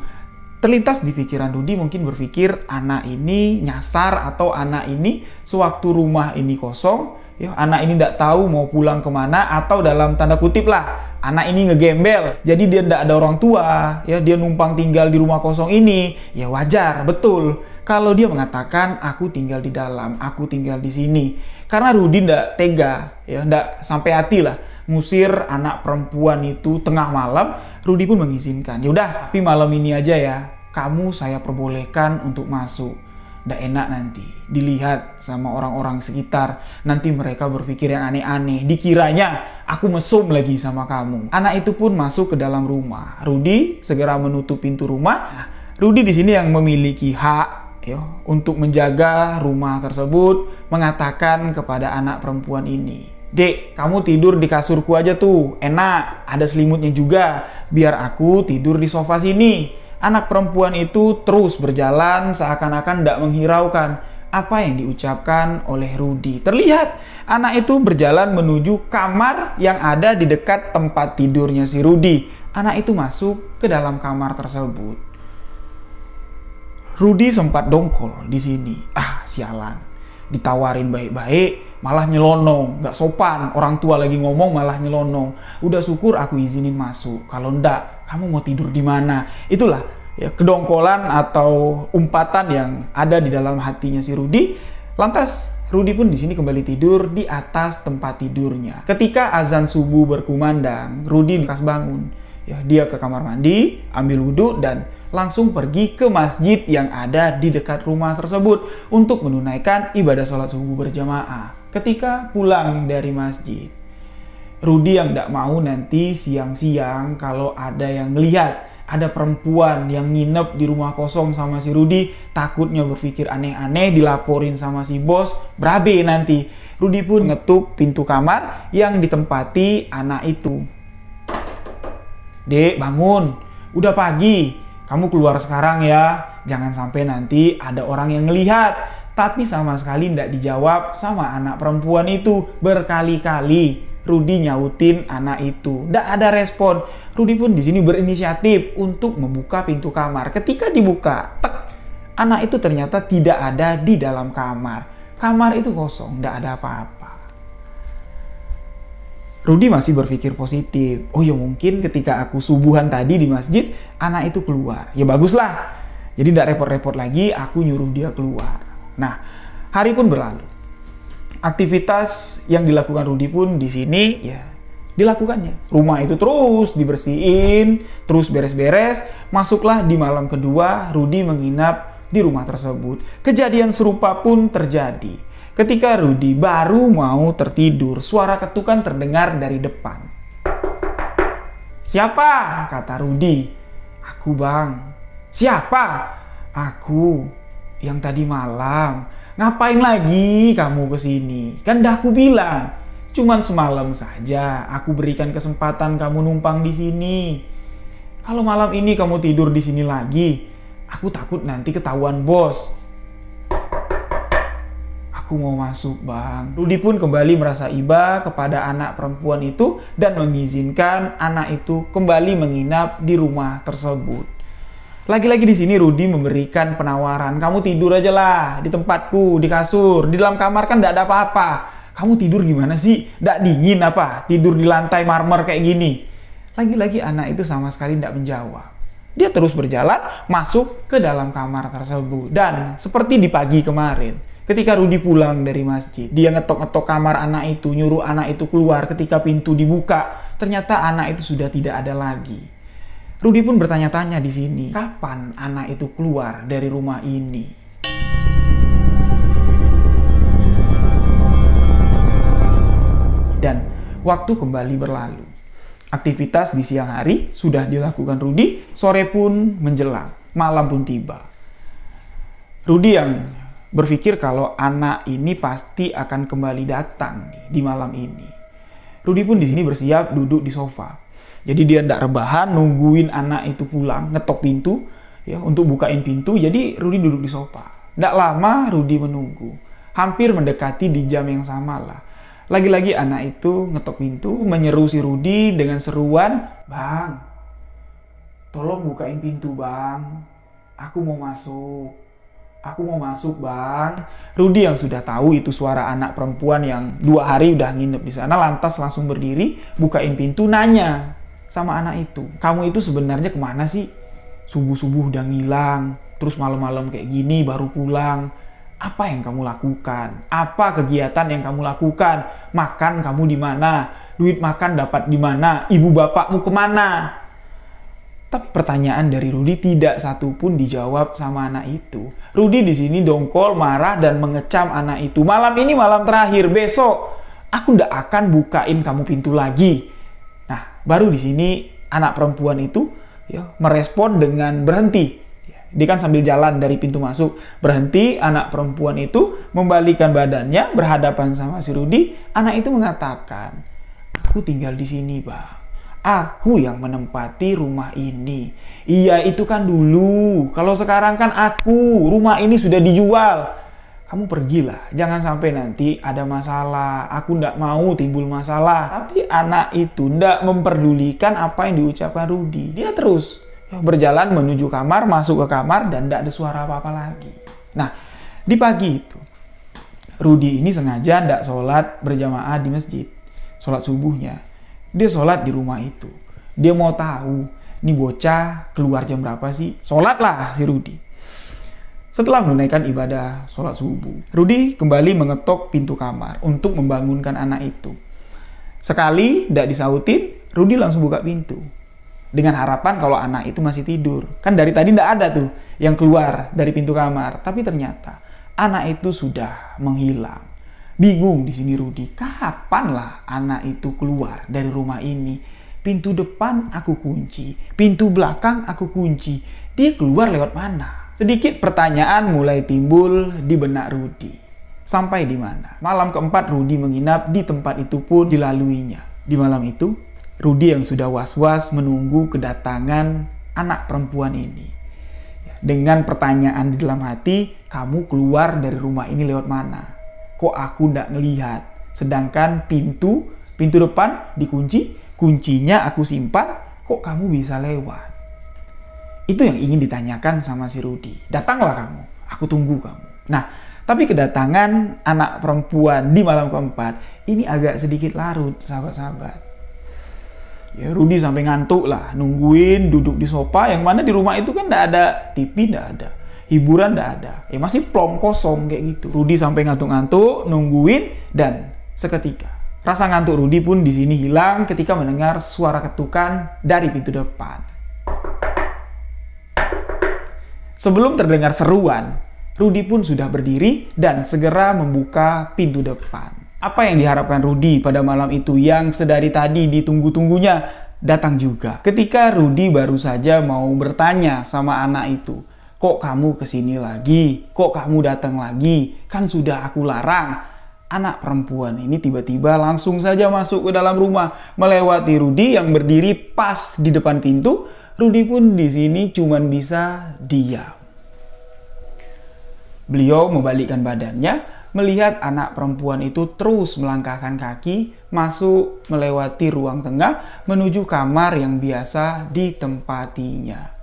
Terlintas di pikiran Rudy, mungkin berpikir anak ini nyasar atau anak ini sewaktu rumah ini kosong, ya, anak ini tidak tahu mau pulang kemana, atau dalam tanda kutip lah, anak ini ngegembel. Jadi dia tidak ada orang tua, ya, dia numpang tinggal di rumah kosong ini. Ya wajar, betul. Kalau dia mengatakan aku tinggal di dalam, aku tinggal di sini. Karena Rudy tidak tega, ya, tidak sampai hati lah ngusir anak perempuan itu tengah malam. Rudy pun mengizinkan. Ya udah, tapi malam ini aja ya, kamu saya perbolehkan untuk masuk. Nggak enak nanti dilihat sama orang-orang sekitar. Nanti mereka berpikir yang aneh-aneh. Dikiranya aku mesum lagi sama kamu. Anak itu pun masuk ke dalam rumah. Rudy segera menutup pintu rumah. Rudy di sini yang memiliki hak, ya, untuk menjaga rumah tersebut, mengatakan kepada anak perempuan ini, "Dek, kamu tidur di kasurku aja tuh, enak, ada selimutnya juga, biar aku tidur di sofa sini." Anak perempuan itu terus berjalan seakan-akan tidak menghiraukan apa yang diucapkan oleh Rudy. Terlihat anak itu berjalan menuju kamar yang ada di dekat tempat tidurnya si Rudy. Anak itu masuk ke dalam kamar tersebut. Rudy sempat dongkol di sini. Ah, sialan. Ditawarin baik-baik, malah nyelonong. Gak sopan, orang tua lagi ngomong malah nyelonong. Udah syukur aku izinin masuk. Kalau ndak, kamu mau tidur di mana? Itulah ya kedongkolan atau umpatan yang ada di dalam hatinya si Rudy. Lantas Rudy pun di sini kembali tidur di atas tempat tidurnya. Ketika azan subuh berkumandang, Rudy lekas bangun. Ya, dia ke kamar mandi, ambil wudhu, dan langsung pergi ke masjid yang ada di dekat rumah tersebut untuk menunaikan ibadah sholat subuh berjamaah. Ketika pulang dari masjid, Rudy yang tidak mau nanti siang-siang kalau ada yang melihat ada perempuan yang nginep di rumah kosong sama si Rudy, takutnya berpikir aneh-aneh, dilaporin sama si bos, berabe nanti. Rudy pun ngetuk pintu kamar yang ditempati anak itu. "Dek, bangun, udah pagi, kamu keluar sekarang ya, jangan sampai nanti ada orang yang ngelihat." Tapi sama sekali tidak dijawab sama anak perempuan itu. Berkali-kali Rudy nyautin anak itu, tidak ada respon. Rudy pun di sini berinisiatif untuk membuka pintu kamar. Ketika dibuka, tek, anak itu ternyata tidak ada di dalam kamar. Kamar itu kosong, tidak ada apa-apa. Rudy masih berpikir positif. Oh ya, mungkin ketika aku subuhan tadi di masjid, anak itu keluar. Ya baguslah. Jadi tidak repot-repot lagi, aku nyuruh dia keluar. Nah, hari pun berlalu. Aktivitas yang dilakukan Rudy pun di sini ya dilakukannya. Rumah itu terus dibersihin, terus beres-beres. Masuklah di malam kedua, Rudy menginap di rumah tersebut. Kejadian serupa pun terjadi. Ketika Rudy baru mau tertidur, suara ketukan terdengar dari depan. "Siapa?" kata Rudy. "Aku, Bang." "Siapa?" "Aku yang tadi malam." "Ngapain lagi kamu kesini? Kan dah aku bilang, cuman semalam saja aku berikan kesempatan kamu numpang di sini. Kalau malam ini kamu tidur di sini lagi, aku takut nanti ketahuan bos." "Aku mau masuk, Bang." Rudy pun kembali merasa iba kepada anak perempuan itu dan mengizinkan anak itu kembali menginap di rumah tersebut. Lagi-lagi di sini Rudy memberikan penawaran, "Kamu tidur aja lah di tempatku, di kasur, di dalam kamar kan tidak ada apa-apa. Kamu tidur gimana sih? Tidak dingin apa? Tidur di lantai marmer kayak gini." Lagi-lagi anak itu sama sekali tidak menjawab. Dia terus berjalan masuk ke dalam kamar tersebut. Dan seperti di pagi kemarin, ketika Rudy pulang dari masjid, dia ngetok-ngetok kamar anak itu, nyuruh anak itu keluar. Ketika pintu dibuka, ternyata anak itu sudah tidak ada lagi. Rudy pun bertanya-tanya di sini, kapan anak itu keluar dari rumah ini? Dan waktu kembali berlalu. Aktivitas di siang hari sudah dilakukan Rudy, sore pun menjelang, malam pun tiba. Rudy yang berpikir kalau anak ini pasti akan kembali datang di malam ini. Rudy pun di sini bersiap duduk di sofa. Jadi dia tidak rebahan nungguin anak itu pulang, ngetok pintu ya untuk bukain pintu. Jadi Rudy duduk di sofa. Tidak lama Rudy menunggu. Hampir mendekati di jam yang sama lah. Lagi-lagi anak itu ngetok pintu, menyeru si Rudy dengan seruan, "Bang, tolong bukain pintu, Bang. Aku mau masuk. Aku mau masuk, Bang." Rudy yang sudah tahu itu suara anak perempuan yang 2 hari udah nginep di sana, lantas langsung berdiri, bukain pintu, nanya sama anak itu, "Kamu itu sebenarnya kemana sih? Subuh-subuh udah ngilang, terus malam-malam kayak gini baru pulang. Apa yang kamu lakukan? Apa kegiatan yang kamu lakukan? Makan kamu di mana? Duit makan dapat di mana? Ibu bapakmu kemana?" Tapi pertanyaan dari Rudy tidak satu pun dijawab sama anak itu. Rudy di sini dongkol, marah, dan mengecam anak itu. "Malam ini malam terakhir, besok aku ndak akan bukain kamu pintu lagi." Nah, baru di sini anak perempuan itu ya, merespon dengan berhenti. Dia kan sambil jalan dari pintu masuk. Berhenti, anak perempuan itu membalikan badannya berhadapan sama si Rudy. Anak itu mengatakan, "Aku tinggal di sini, Bang. Aku yang menempati rumah ini." "Iya, itu kan dulu. Kalau sekarang kan aku. Rumah ini sudah dijual. Kamu pergilah. Jangan sampai nanti ada masalah. Aku ndak mau timbul masalah." Tapi anak itu ndak memperdulikan apa yang diucapkan Rudy. Dia terus berjalan menuju kamar, masuk ke kamar, dan ndak ada suara apa-apa lagi. Nah, di pagi itu, Rudy ini sengaja ndak sholat berjamaah di masjid. Sholat subuhnya. Dia sholat di rumah itu. Dia mau tahu, ini bocah keluar jam berapa sih? Sholat lah si Rudy. Setelah menunaikan ibadah sholat subuh, Rudy kembali mengetok pintu kamar untuk membangunkan anak itu. Sekali tidak disautin, Rudy langsung buka pintu. Dengan harapan kalau anak itu masih tidur. Kan dari tadi tidak ada tuh yang keluar dari pintu kamar. Tapi ternyata anak itu sudah menghilang. Bingung di sini Rudy, kapanlah anak itu keluar dari rumah ini? Pintu depan aku kunci, pintu belakang aku kunci. Dia keluar lewat mana? Sedikit pertanyaan mulai timbul di benak Rudy. Sampai di mana? Malam keempat Rudy menginap di tempat itu pun dilaluinya. Di malam itu, Rudy yang sudah was-was menunggu kedatangan anak perempuan ini. Dengan pertanyaan di dalam hati, "Kamu keluar dari rumah ini lewat mana? Kok aku ndak ngelihat? Sedangkan pintu depan dikunci, kuncinya aku simpan, kok kamu bisa lewat?" Itu yang ingin ditanyakan sama si Rudy. "Datanglah kamu, aku tunggu kamu." Nah, tapi kedatangan anak perempuan di malam keempat ini agak sedikit larut, sahabat-sahabat. Ya, Rudy sampai ngantuk lah, nungguin duduk di sofa, yang mana di rumah itu kan ndak ada TV, ndak ada hiburan, ndak ada. Ya masih plong kosong kayak gitu. Rudy sampai ngantuk-ngantuk, nungguin, dan seketika rasa ngantuk Rudy pun di sini hilang ketika mendengar suara ketukan dari pintu depan. Sebelum terdengar seruan, Rudy pun sudah berdiri dan segera membuka pintu depan. Apa yang diharapkan Rudy pada malam itu yang sedari tadi ditunggu-tunggunya datang juga. Ketika Rudy baru saja mau bertanya sama anak itu, "Kok kamu kesini lagi? Kok kamu datang lagi? Kan sudah aku larang." Anak perempuan ini tiba-tiba langsung saja masuk ke dalam rumah, melewati Rudy yang berdiri pas di depan pintu. Rudy pun di sini cuman bisa diam. Beliau membalikkan badannya, melihat anak perempuan itu terus melangkahkan kaki, masuk melewati ruang tengah, menuju kamar yang biasa ditempatinya.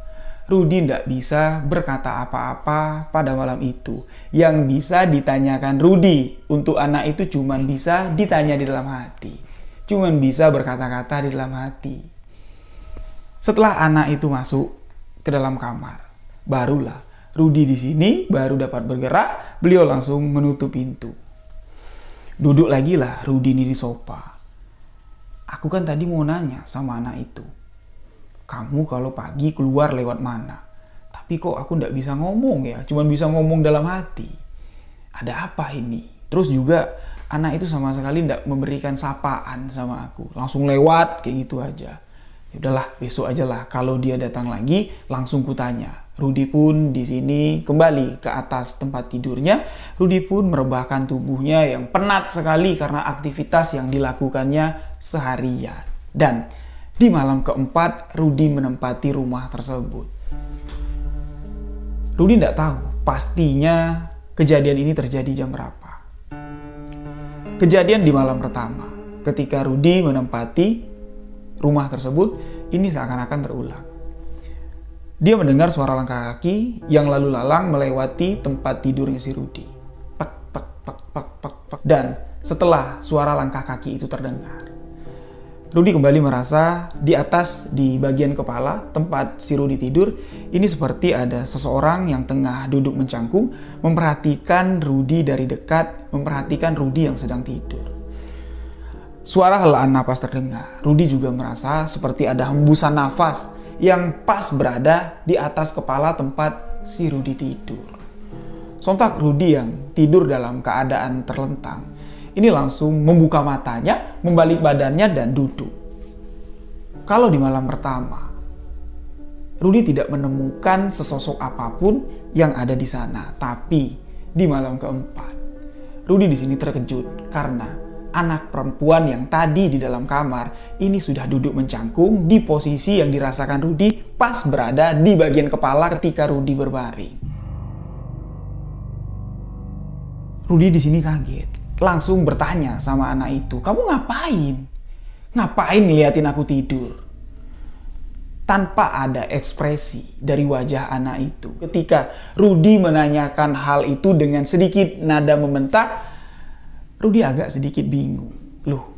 Rudy tidak bisa berkata apa-apa pada malam itu. Yang bisa ditanyakan Rudy untuk anak itu cuman bisa ditanya di dalam hati. Cuman bisa berkata-kata di dalam hati. Setelah anak itu masuk ke dalam kamar, barulah Rudy di sini baru dapat bergerak. Beliau langsung menutup pintu. Duduk lagi lah Rudy ini di sofa. "Aku kan tadi mau nanya sama anak itu, kamu kalau pagi keluar lewat mana? Tapi kok aku nggak bisa ngomong ya, cuma bisa ngomong dalam hati. Ada apa ini? Terus juga anak itu sama sekali nggak memberikan sapaan sama aku, langsung lewat kayak gitu aja. Ya udahlah, besok aja lah. Kalau dia datang lagi, langsung kutanya. Rudy pun di sini kembali ke atas tempat tidurnya. Rudy pun merebahkan tubuhnya yang penat sekali karena aktivitas yang dilakukannya seharian. Dan di malam keempat, Rudy menempati rumah tersebut. Rudy tidak tahu pastinya kejadian ini terjadi jam berapa. Kejadian di malam pertama, ketika Rudy menempati rumah tersebut, ini seakan-akan terulang. Dia mendengar suara langkah kaki yang lalu lalang melewati tempat tidurnya si Rudy. Pak, pak, pak, pak, pak, pak. Dan setelah suara langkah kaki itu terdengar, Rudy kembali merasa di atas, di bagian kepala tempat si Rudy tidur, ini seperti ada seseorang yang tengah duduk mencangkung, memperhatikan Rudy dari dekat, memperhatikan Rudy yang sedang tidur. Suara helaan napas terdengar. Rudy juga merasa seperti ada hembusan nafas yang pas berada di atas kepala tempat si Rudy tidur. Sontak Rudy yang tidur dalam keadaan terlentang, ini langsung membuka matanya, membalik badannya dan duduk. Kalau di malam pertama, Rudy tidak menemukan sesosok apapun yang ada di sana. Tapi di malam keempat, Rudy di sini terkejut karena anak perempuan yang tadi di dalam kamar ini sudah duduk mencangkung di posisi yang dirasakan Rudy pas berada di bagian kepala ketika Rudy berbaring. Rudy di sini kaget. Langsung bertanya sama anak itu, kamu ngapain? Ngapain ngeliatin aku tidur? Tanpa ada ekspresi dari wajah anak itu. Ketika Rudy menanyakan hal itu dengan sedikit nada membentak, Rudy agak sedikit bingung. Loh,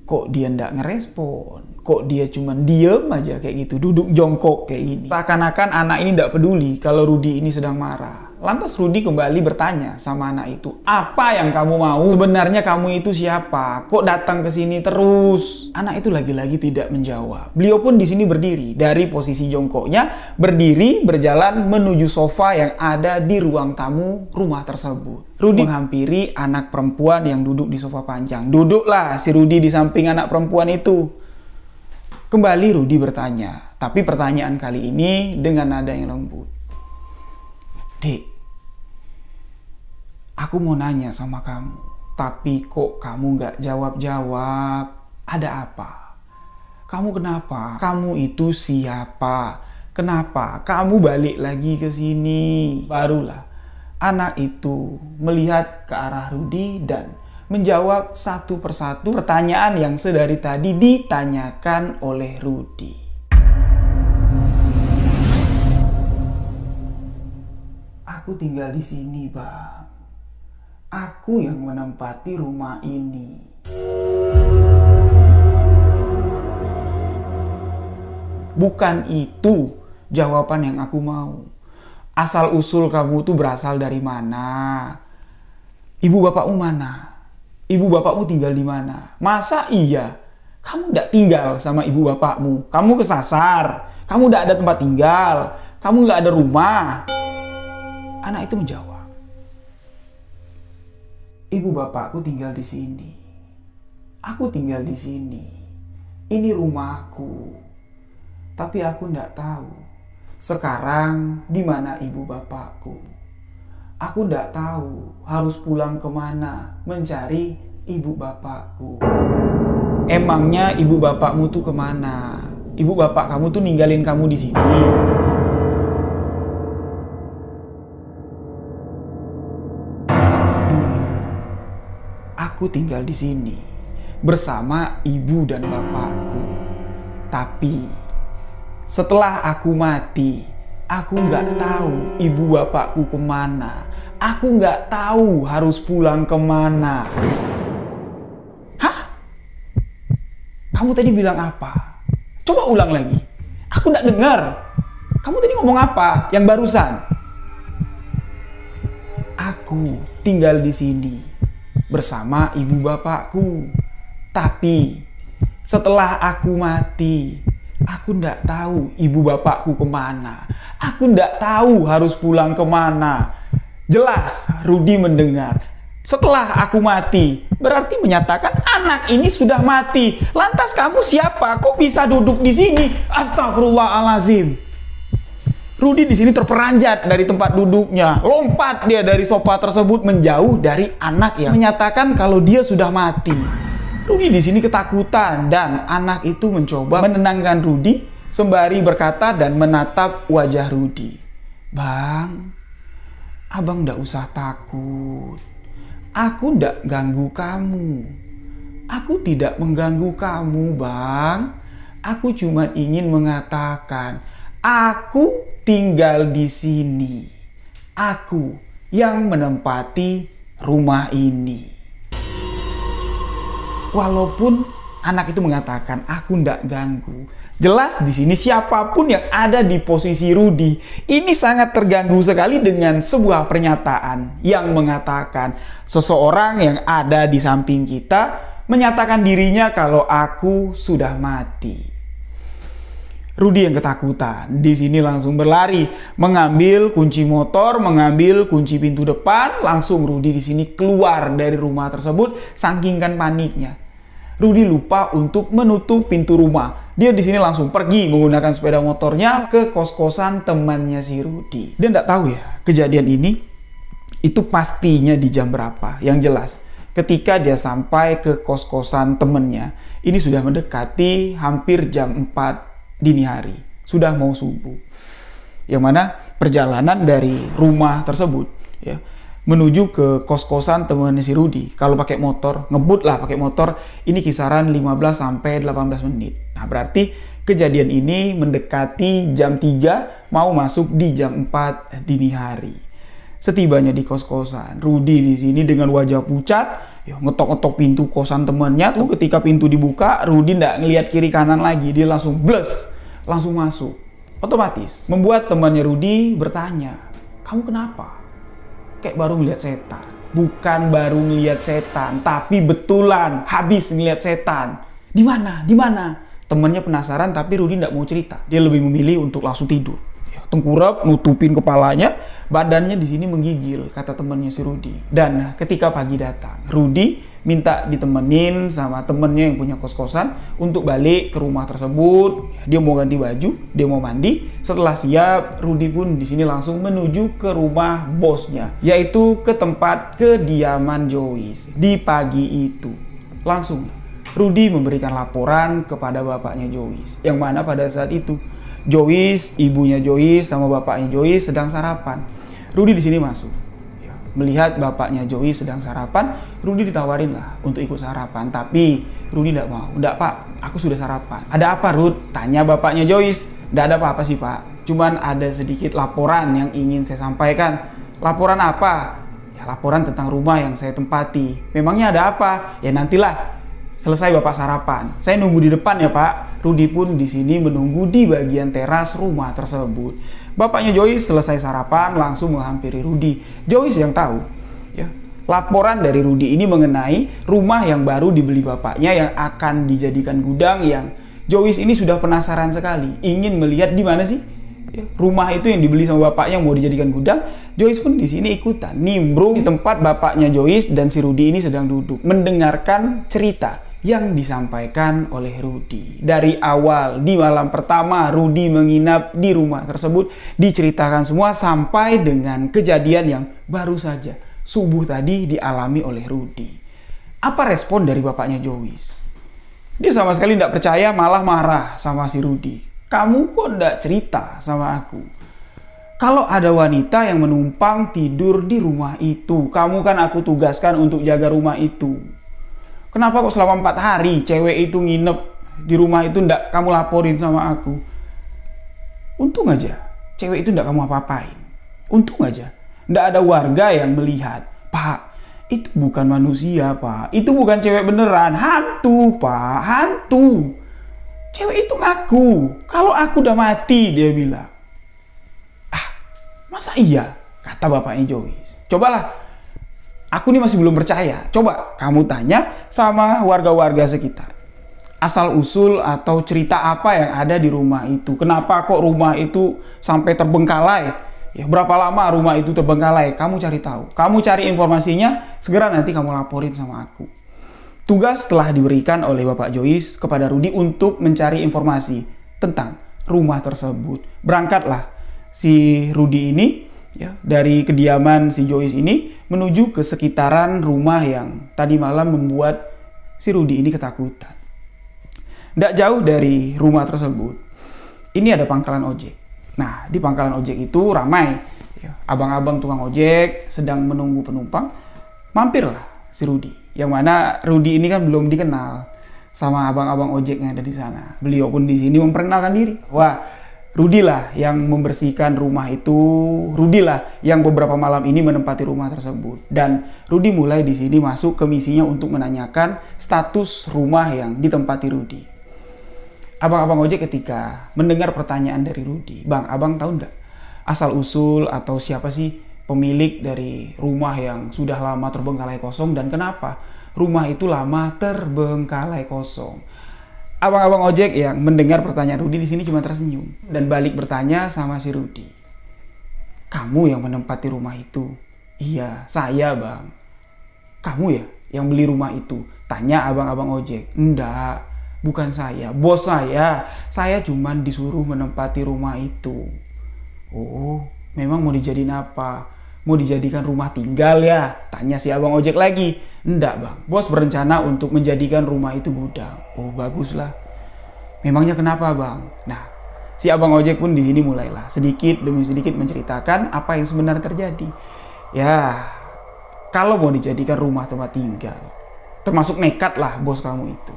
kok dia ndak ngerespon? Kok dia cuma diem aja kayak gitu, duduk jongkok kayak gini. Seakan-akan anak ini ndak peduli kalau Rudy ini sedang marah. Lantas Rudy kembali bertanya sama anak itu, apa yang kamu mau? Sebenarnya kamu itu siapa? Kok datang ke sini terus? Anak itu lagi-lagi tidak menjawab. Beliau pun di sini berdiri dari posisi jongkoknya, berdiri berjalan menuju sofa yang ada di ruang tamu rumah tersebut. Rudy menghampiri anak perempuan yang duduk di sofa panjang. Duduklah si Rudy di samping anak perempuan itu. Kembali Rudy bertanya, tapi pertanyaan kali ini dengan nada yang lembut. Dek, aku mau nanya sama kamu, tapi kok kamu gak jawab-jawab? Ada apa? Kamu kenapa? Kamu itu siapa? Kenapa kamu balik lagi ke sini? Barulah anak itu melihat ke arah Rudy dan menjawab satu persatu pertanyaan yang sedari tadi ditanyakan oleh Rudy. Aku tinggal di sini, Bang. Aku yang menempati rumah ini. Bukan itu jawaban yang aku mau. Asal-usul kamu tuh berasal dari mana? Ibu bapakmu mana? Ibu bapakmu tinggal di mana? Masa iya? Kamu tidak tinggal sama ibu bapakmu. Kamu kesasar. Kamu tidak ada tempat tinggal. Kamu nggak ada rumah. Anak itu menjawab, ibu bapakku tinggal di sini. Aku tinggal di sini. Ini rumahku. Tapi aku tidak tahu sekarang di mana ibu bapakku. Aku tidak tahu harus pulang kemana mencari ibu bapakku. Emangnya ibu bapakmu tuh kemana? Ibu bapak kamu tuh ninggalin kamu di sini. Dulu aku tinggal di sini bersama ibu dan bapakku. Tapi setelah aku mati, aku nggak tahu ibu bapakku kemana. Aku nggak tahu harus pulang kemana. Hah? Kamu tadi bilang apa? Coba ulang lagi. Aku nggak dengar. Kamu tadi ngomong apa yang barusan? Aku tinggal di sini bersama ibu bapakku. Tapi setelah aku mati, Aku ndak tahu ibu bapakku kemana. Aku ndak tahu harus pulang kemana. Jelas Rudy mendengar. Setelah aku mati, berarti menyatakan anak ini sudah mati. Lantas kamu siapa? Kok bisa duduk di sini? Astagfirullahalazim. Rudy di sini terperanjat dari tempat duduknya. Lompat dia dari sofa tersebut menjauh dari anak yang menyatakan kalau dia sudah mati. Rudy di sini ketakutan dan anak itu mencoba menenangkan Rudy sembari berkata dan menatap wajah Rudy. Bang, abang ndak usah takut. Aku ndak ganggu kamu. Aku tidak mengganggu kamu, Bang. Aku cuma ingin mengatakan, aku tinggal di sini. Aku yang menempati rumah ini. Walaupun anak itu mengatakan aku ndak ganggu, jelas di sini siapapun yang ada di posisi Rudy ini sangat terganggu sekali dengan sebuah pernyataan yang mengatakan seseorang yang ada di samping kita menyatakan dirinya kalau aku sudah mati. Rudy yang ketakutan di sini langsung berlari, mengambil kunci motor, mengambil kunci pintu depan, langsung Rudy di sini keluar dari rumah tersebut saking kan paniknya. Rudy lupa untuk menutup pintu rumah. Dia di sini langsung pergi menggunakan sepeda motornya ke kos-kosan temannya si Rudy. Dia nggak tahu ya kejadian ini itu pastinya di jam berapa. Yang jelas ketika dia sampai ke kos-kosan temannya, ini sudah mendekati hampir jam 4 dini hari, sudah mau subuh. Yang mana perjalanan dari rumah tersebut ya menuju ke kos-kosan temannya si Rudy, kalau pakai motor, ngebut lah pakai motor, ini kisaran 15 sampai 18 menit. Nah, berarti kejadian ini mendekati jam 3 mau masuk di jam 4 dini hari. Setibanya di kos-kosan, Rudy di sini dengan wajah pucat ya, ngetok-ngetok pintu kosan temannya tuh. Ketika pintu dibuka, Rudy nggak ngelihat kiri kanan lagi, dia langsung bles, langsung masuk. Otomatis membuat temannya Rudy bertanya, kamu kenapa? Kayak baru ngeliat setan. Bukan baru ngeliat setan, tapi betulan habis ngeliat setan. Di mana? Di mana? Temannya penasaran tapi Rudy nggak mau cerita. Dia lebih memilih untuk langsung tidur. Tengkurap, nutupin kepalanya, badannya di sini menggigil, kata temannya si Rudy. Dan ketika pagi datang, Rudy minta ditemenin sama temennya yang punya kos-kosan untuk balik ke rumah tersebut. Dia mau ganti baju, dia mau mandi. Setelah siap, Rudy pun di sini langsung menuju ke rumah bosnya, yaitu ke tempat kediaman Joyce. Di pagi itu, langsung Rudy memberikan laporan kepada bapaknya Joyce, yang mana pada saat itu Joyce, ibunya Joyce sama bapaknya Joyce sedang sarapan. Rudy di sini masuk. Ya, melihat bapaknya Joyce sedang sarapan, Rudy ditawarin lah untuk ikut sarapan. Tapi Rudy tidak mau. Nggak, Pak, aku sudah sarapan. Ada apa, Rud? Tanya bapaknya Joyce. Nggak ada apa-apa sih, Pak. Cuman ada sedikit laporan yang ingin saya sampaikan. Laporan apa? Ya, laporan tentang rumah yang saya tempati. Memangnya ada apa? Ya nantilah. Selesai Bapak sarapan, saya nunggu di depan ya Pak. Rudy pun di sini menunggu di bagian teras rumah tersebut. Bapaknya Joyce selesai sarapan langsung menghampiri Rudy. Joyce yang tahu ya, laporan dari Rudy ini mengenai rumah yang baru dibeli bapaknya yang akan dijadikan gudang, yang Joyce ini sudah penasaran sekali, ingin melihat di mana sih ya, rumah itu yang dibeli sama bapaknya mau dijadikan gudang. Joyce pun di sini ikutan nimbrung di tempat bapaknya Joyce dan si Rudy ini sedang duduk mendengarkan cerita yang disampaikan oleh Rudy. Dari awal di malam pertama Rudy menginap di rumah tersebut, diceritakan semua sampai dengan kejadian yang baru saja subuh tadi dialami oleh Rudy. Apa respon dari bapaknya Joyce? Dia sama sekali tidak percaya, malah marah sama si Rudy. Kamu kok tidak cerita sama aku? Kalau ada wanita yang menumpang tidur di rumah itu, kamu kan aku tugaskan untuk jaga rumah itu. Kenapa kok selama 4 hari cewek itu nginep di rumah itu ndak kamu laporin sama aku? Untung aja cewek itu ndak kamu apa-apain. Untung aja ndak ada warga yang melihat. Pak, itu bukan manusia Pak. Itu bukan cewek beneran. Hantu Pak, hantu. Cewek itu ngaku kalau aku udah mati, dia bilang. Ah, masa iya? Kata bapaknya Joyce. Cobalah. Aku ini masih belum percaya. Coba kamu tanya sama warga-warga sekitar. asal-usul atau cerita apa yang ada di rumah itu. Kenapa kok rumah itu sampai terbengkalai? Ya, berapa lama rumah itu terbengkalai? Kamu cari tahu. Kamu cari informasinya, segera nanti kamu laporin sama aku. Tugas telah diberikan oleh Bapak Joyce kepada Rudy untuk mencari informasi tentang rumah tersebut. Berangkatlah si Rudy ini ya, dari kediaman si Joyce ini menuju ke sekitaran rumah yang tadi malam membuat si Rudy ini ketakutan. Tidak jauh dari rumah tersebut, ini ada pangkalan ojek. Nah, di pangkalan ojek itu ramai. Ya, abang-abang tukang ojek sedang menunggu penumpang. Mampirlah si Rudy. Yang mana Rudy ini kan belum dikenal sama abang-abang ojek yang ada di sana. Beliau pun di sini memperkenalkan diri. Wah, Rudy lah yang membersihkan rumah itu. Rudy lah yang beberapa malam ini menempati rumah tersebut. Dan Rudy mulai di sini masuk ke misinya untuk menanyakan status rumah yang ditempati Rudy. Abang-abang ojek ketika mendengar pertanyaan dari Rudy, "Bang, abang tahu enggak asal-usul atau siapa sih pemilik dari rumah yang sudah lama terbengkalai kosong dan kenapa rumah itu lama terbengkalai kosong?" Abang-abang ojek yang mendengar pertanyaan Rudy di sini cuma tersenyum dan balik bertanya sama si Rudy, "Kamu yang menempati rumah itu?" "Iya, saya, Bang." "Kamu ya yang beli rumah itu?" tanya abang-abang ojek. "Enggak, bukan saya, bos saya. Saya cuman disuruh menempati rumah itu." "Oh, memang mau dijadiin apa? Mau dijadikan rumah tinggal ya?" tanya si abang ojek lagi. "Enggak, Bang. Bos berencana untuk menjadikan rumah itu gudang." "Oh, baguslah. Memangnya kenapa, Bang?" Nah, si abang ojek pun di sini mulailah sedikit demi sedikit menceritakan apa yang sebenarnya terjadi. Ya, kalau mau dijadikan rumah tempat tinggal, termasuk nekat lah bos kamu itu.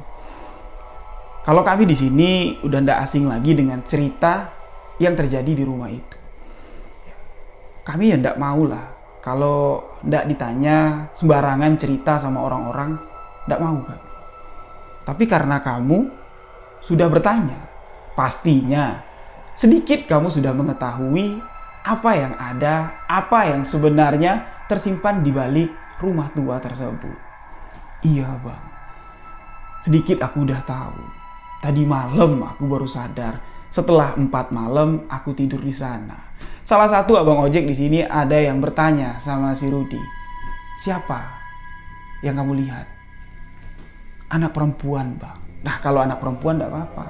Kalau kami di sini udah ndak asing lagi dengan cerita yang terjadi di rumah itu. Kami ya ndak mau lah kalau ndak ditanya sembarangan cerita sama orang-orang, ndak mau kami. Tapi karena kamu sudah bertanya, pastinya sedikit kamu sudah mengetahui apa yang ada, apa yang sebenarnya tersimpan di balik rumah tua tersebut. "Iya, Bang. Sedikit aku udah tahu. Tadi malam aku baru sadar. Setelah 4 malam aku tidur di sana." Salah satu abang ojek di sini ada yang bertanya sama si Rudy, "Siapa yang kamu lihat?" "Anak perempuan, Bang." Nah, kalau anak perempuan enggak apa-apa.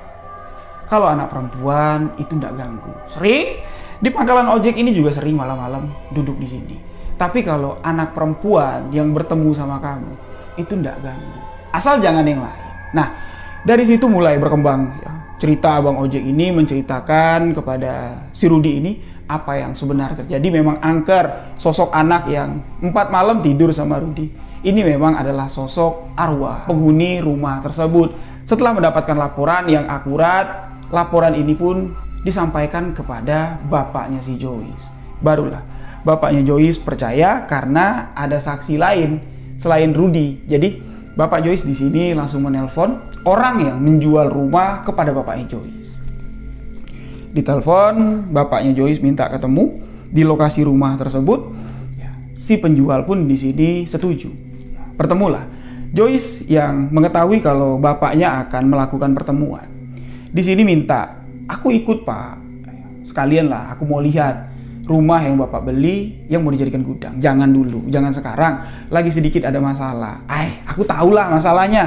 Kalau anak perempuan itu enggak ganggu. Sering di pangkalan ojek ini juga sering malam-malam duduk di sini. Tapi kalau anak perempuan yang bertemu sama kamu itu enggak ganggu. Asal jangan yang lain. Nah, dari situ mulai berkembang ya, cerita abang ojek ini menceritakan kepada si Rudy ini apa yang sebenarnya terjadi. Memang angker sosok anak yang 4 malam tidur sama Rudy. Ini memang adalah sosok arwah penghuni rumah tersebut. Setelah mendapatkan laporan yang akurat, laporan ini pun disampaikan kepada bapaknya si Joyce. Barulah bapaknya Joyce percaya karena ada saksi lain selain Rudy. Jadi Bapak Joyce di sini langsung menelpon orang yang menjual rumah kepada bapaknya Joyce. Ditelepon, bapaknya Joyce minta ketemu di lokasi rumah tersebut. Si penjual pun di sini setuju. Pertemulah Joyce yang mengetahui kalau bapaknya akan melakukan pertemuan. Di sini minta, "Aku ikut, Pak. Sekalian lah, aku mau lihat rumah yang Bapak beli yang mau dijadikan gudang. Jangan dulu, jangan sekarang. Lagi sedikit ada masalah." Aku tahulah masalahnya."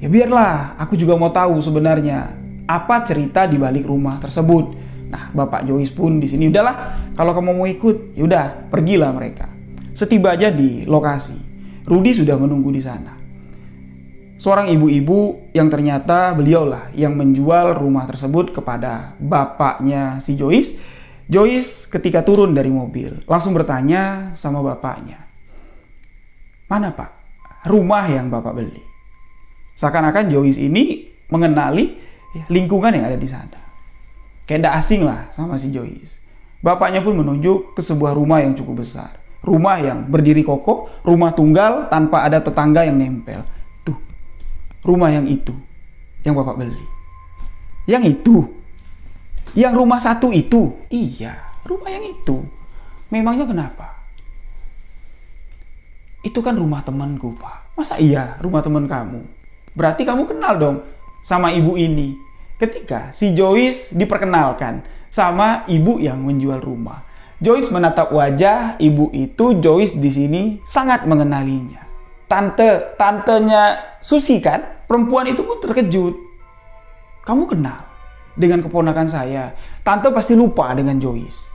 "Ya biarlah, aku juga mau tahu sebenarnya apa cerita di balik rumah tersebut." Nah, Bapak Joyce pun di sini, "Udahlah, kalau kamu mau ikut, yaudah, pergilah mereka." Setibanya di lokasi, Rudy sudah menunggu di sana. Seorang ibu-ibu yang ternyata beliaulah yang menjual rumah tersebut kepada bapaknya si Joyce. Joyce ketika turun dari mobil langsung bertanya sama bapaknya, "Mana, Pak, rumah yang Bapak beli?" Seakan-akan Joyce ini mengenali lingkungan yang ada di sana. Kayak tidak asing lah sama si Joyce. Bapaknya pun menunjuk ke sebuah rumah yang cukup besar. Rumah yang berdiri kokoh, rumah tunggal tanpa ada tetangga yang nempel. Tuh, rumah yang itu yang Bapak beli. Yang itu? Yang rumah satu itu? Iya, rumah yang itu. Memangnya kenapa? Itu kan rumah temanku, Pak. Masa iya rumah teman kamu? Berarti kamu kenal dong sama ibu ini ketika si Joyce diperkenalkan sama ibu yang menjual rumah. Joyce menatap wajah ibu itu, Joyce di sini sangat mengenalinya. Tantenya Susi kan, perempuan itu pun terkejut. Kamu kenal dengan keponakan saya? Tante pasti lupa dengan Joyce.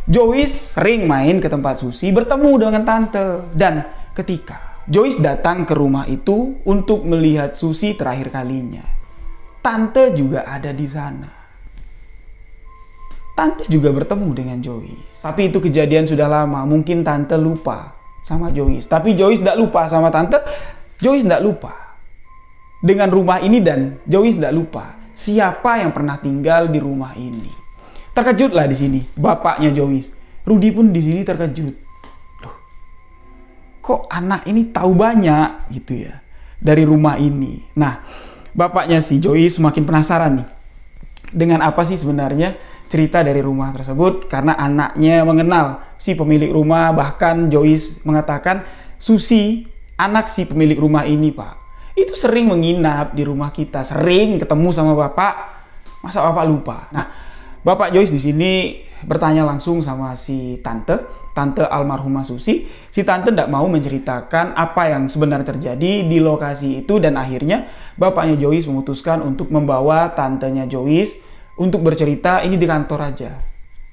Joyce sering main ke tempat Susi, bertemu dengan tante. Dan ketika Joyce datang ke rumah itu untuk melihat Susi terakhir kalinya, tante juga ada di sana. Tante juga bertemu dengan Joyce. Tapi itu kejadian sudah lama, mungkin tante lupa sama Joyce. Tapi Joyce tidak lupa sama tante, Joyce tidak lupa dengan rumah ini, dan Joyce tidak lupa siapa yang pernah tinggal di rumah ini. Terkejutlah di sini bapaknya Joyce. Rudy pun di sini terkejut. Loh, kok anak ini tahu banyak gitu ya dari rumah ini. Nah, bapaknya si Joyce semakin penasaran nih dengan apa sih sebenarnya cerita dari rumah tersebut, karena anaknya mengenal si pemilik rumah. Bahkan Joyce mengatakan, Susi, anak si pemilik rumah ini Pak, itu sering menginap di rumah kita, sering ketemu sama Bapak. Masa Bapak lupa? Nah, Bapak Joyce di sini bertanya langsung sama si tante almarhumah Susi. Si tante tidak mau menceritakan apa yang sebenarnya terjadi di lokasi itu, dan akhirnya bapaknya Joyce memutuskan untuk membawa tantenya Joyce untuk bercerita ini di kantor aja.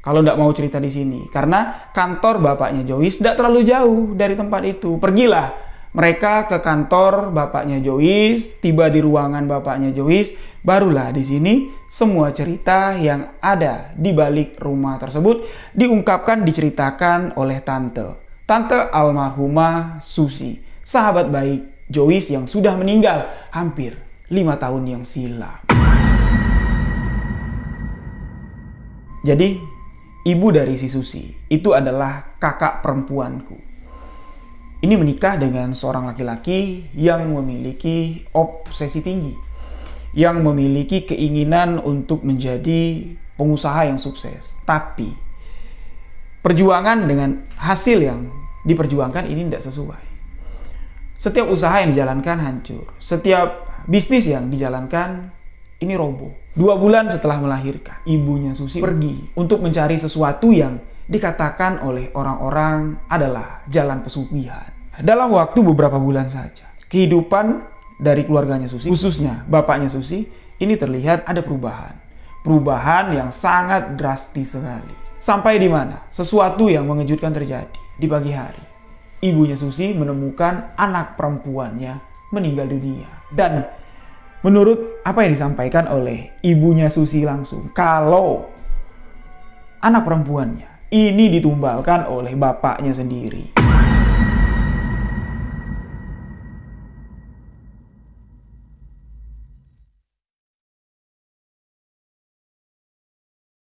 Kalau tidak mau cerita di sini, karena kantor bapaknya Joyce tidak terlalu jauh dari tempat itu. Pergilah mereka ke kantor bapaknya Joyce, tiba di ruangan bapaknya Joyce, barulah di sini semua cerita yang ada di balik rumah tersebut diungkapkan, diceritakan oleh tante almarhumah Susi, sahabat baik Joyce yang sudah meninggal hampir 5 tahun yang silam. Jadi, ibu dari si Susi itu adalah kakak perempuanku. Ini menikah dengan seorang laki-laki yang memiliki obsesi tinggi, yang memiliki keinginan untuk menjadi pengusaha yang sukses. Tapi perjuangan dengan hasil yang diperjuangkan ini tidak sesuai. Setiap usaha yang dijalankan hancur. Setiap bisnis yang dijalankan ini roboh. 2 bulan setelah melahirkan, ibunya Susi pergi untuk mencari sesuatu yang dikatakan oleh orang-orang adalah jalan pesugihan. Dalam waktu beberapa bulan saja, kehidupan dari keluarganya Susi, khususnya bapaknya Susi, ini terlihat ada perubahan. Perubahan yang sangat drastis sekali. Sampai di mana sesuatu yang mengejutkan terjadi di pagi hari. Ibunya Susi menemukan anak perempuannya meninggal dunia. Dan menurut apa yang disampaikan oleh ibunya Susi langsung, kalau anak perempuannya ini ditumbalkan oleh bapaknya sendiri.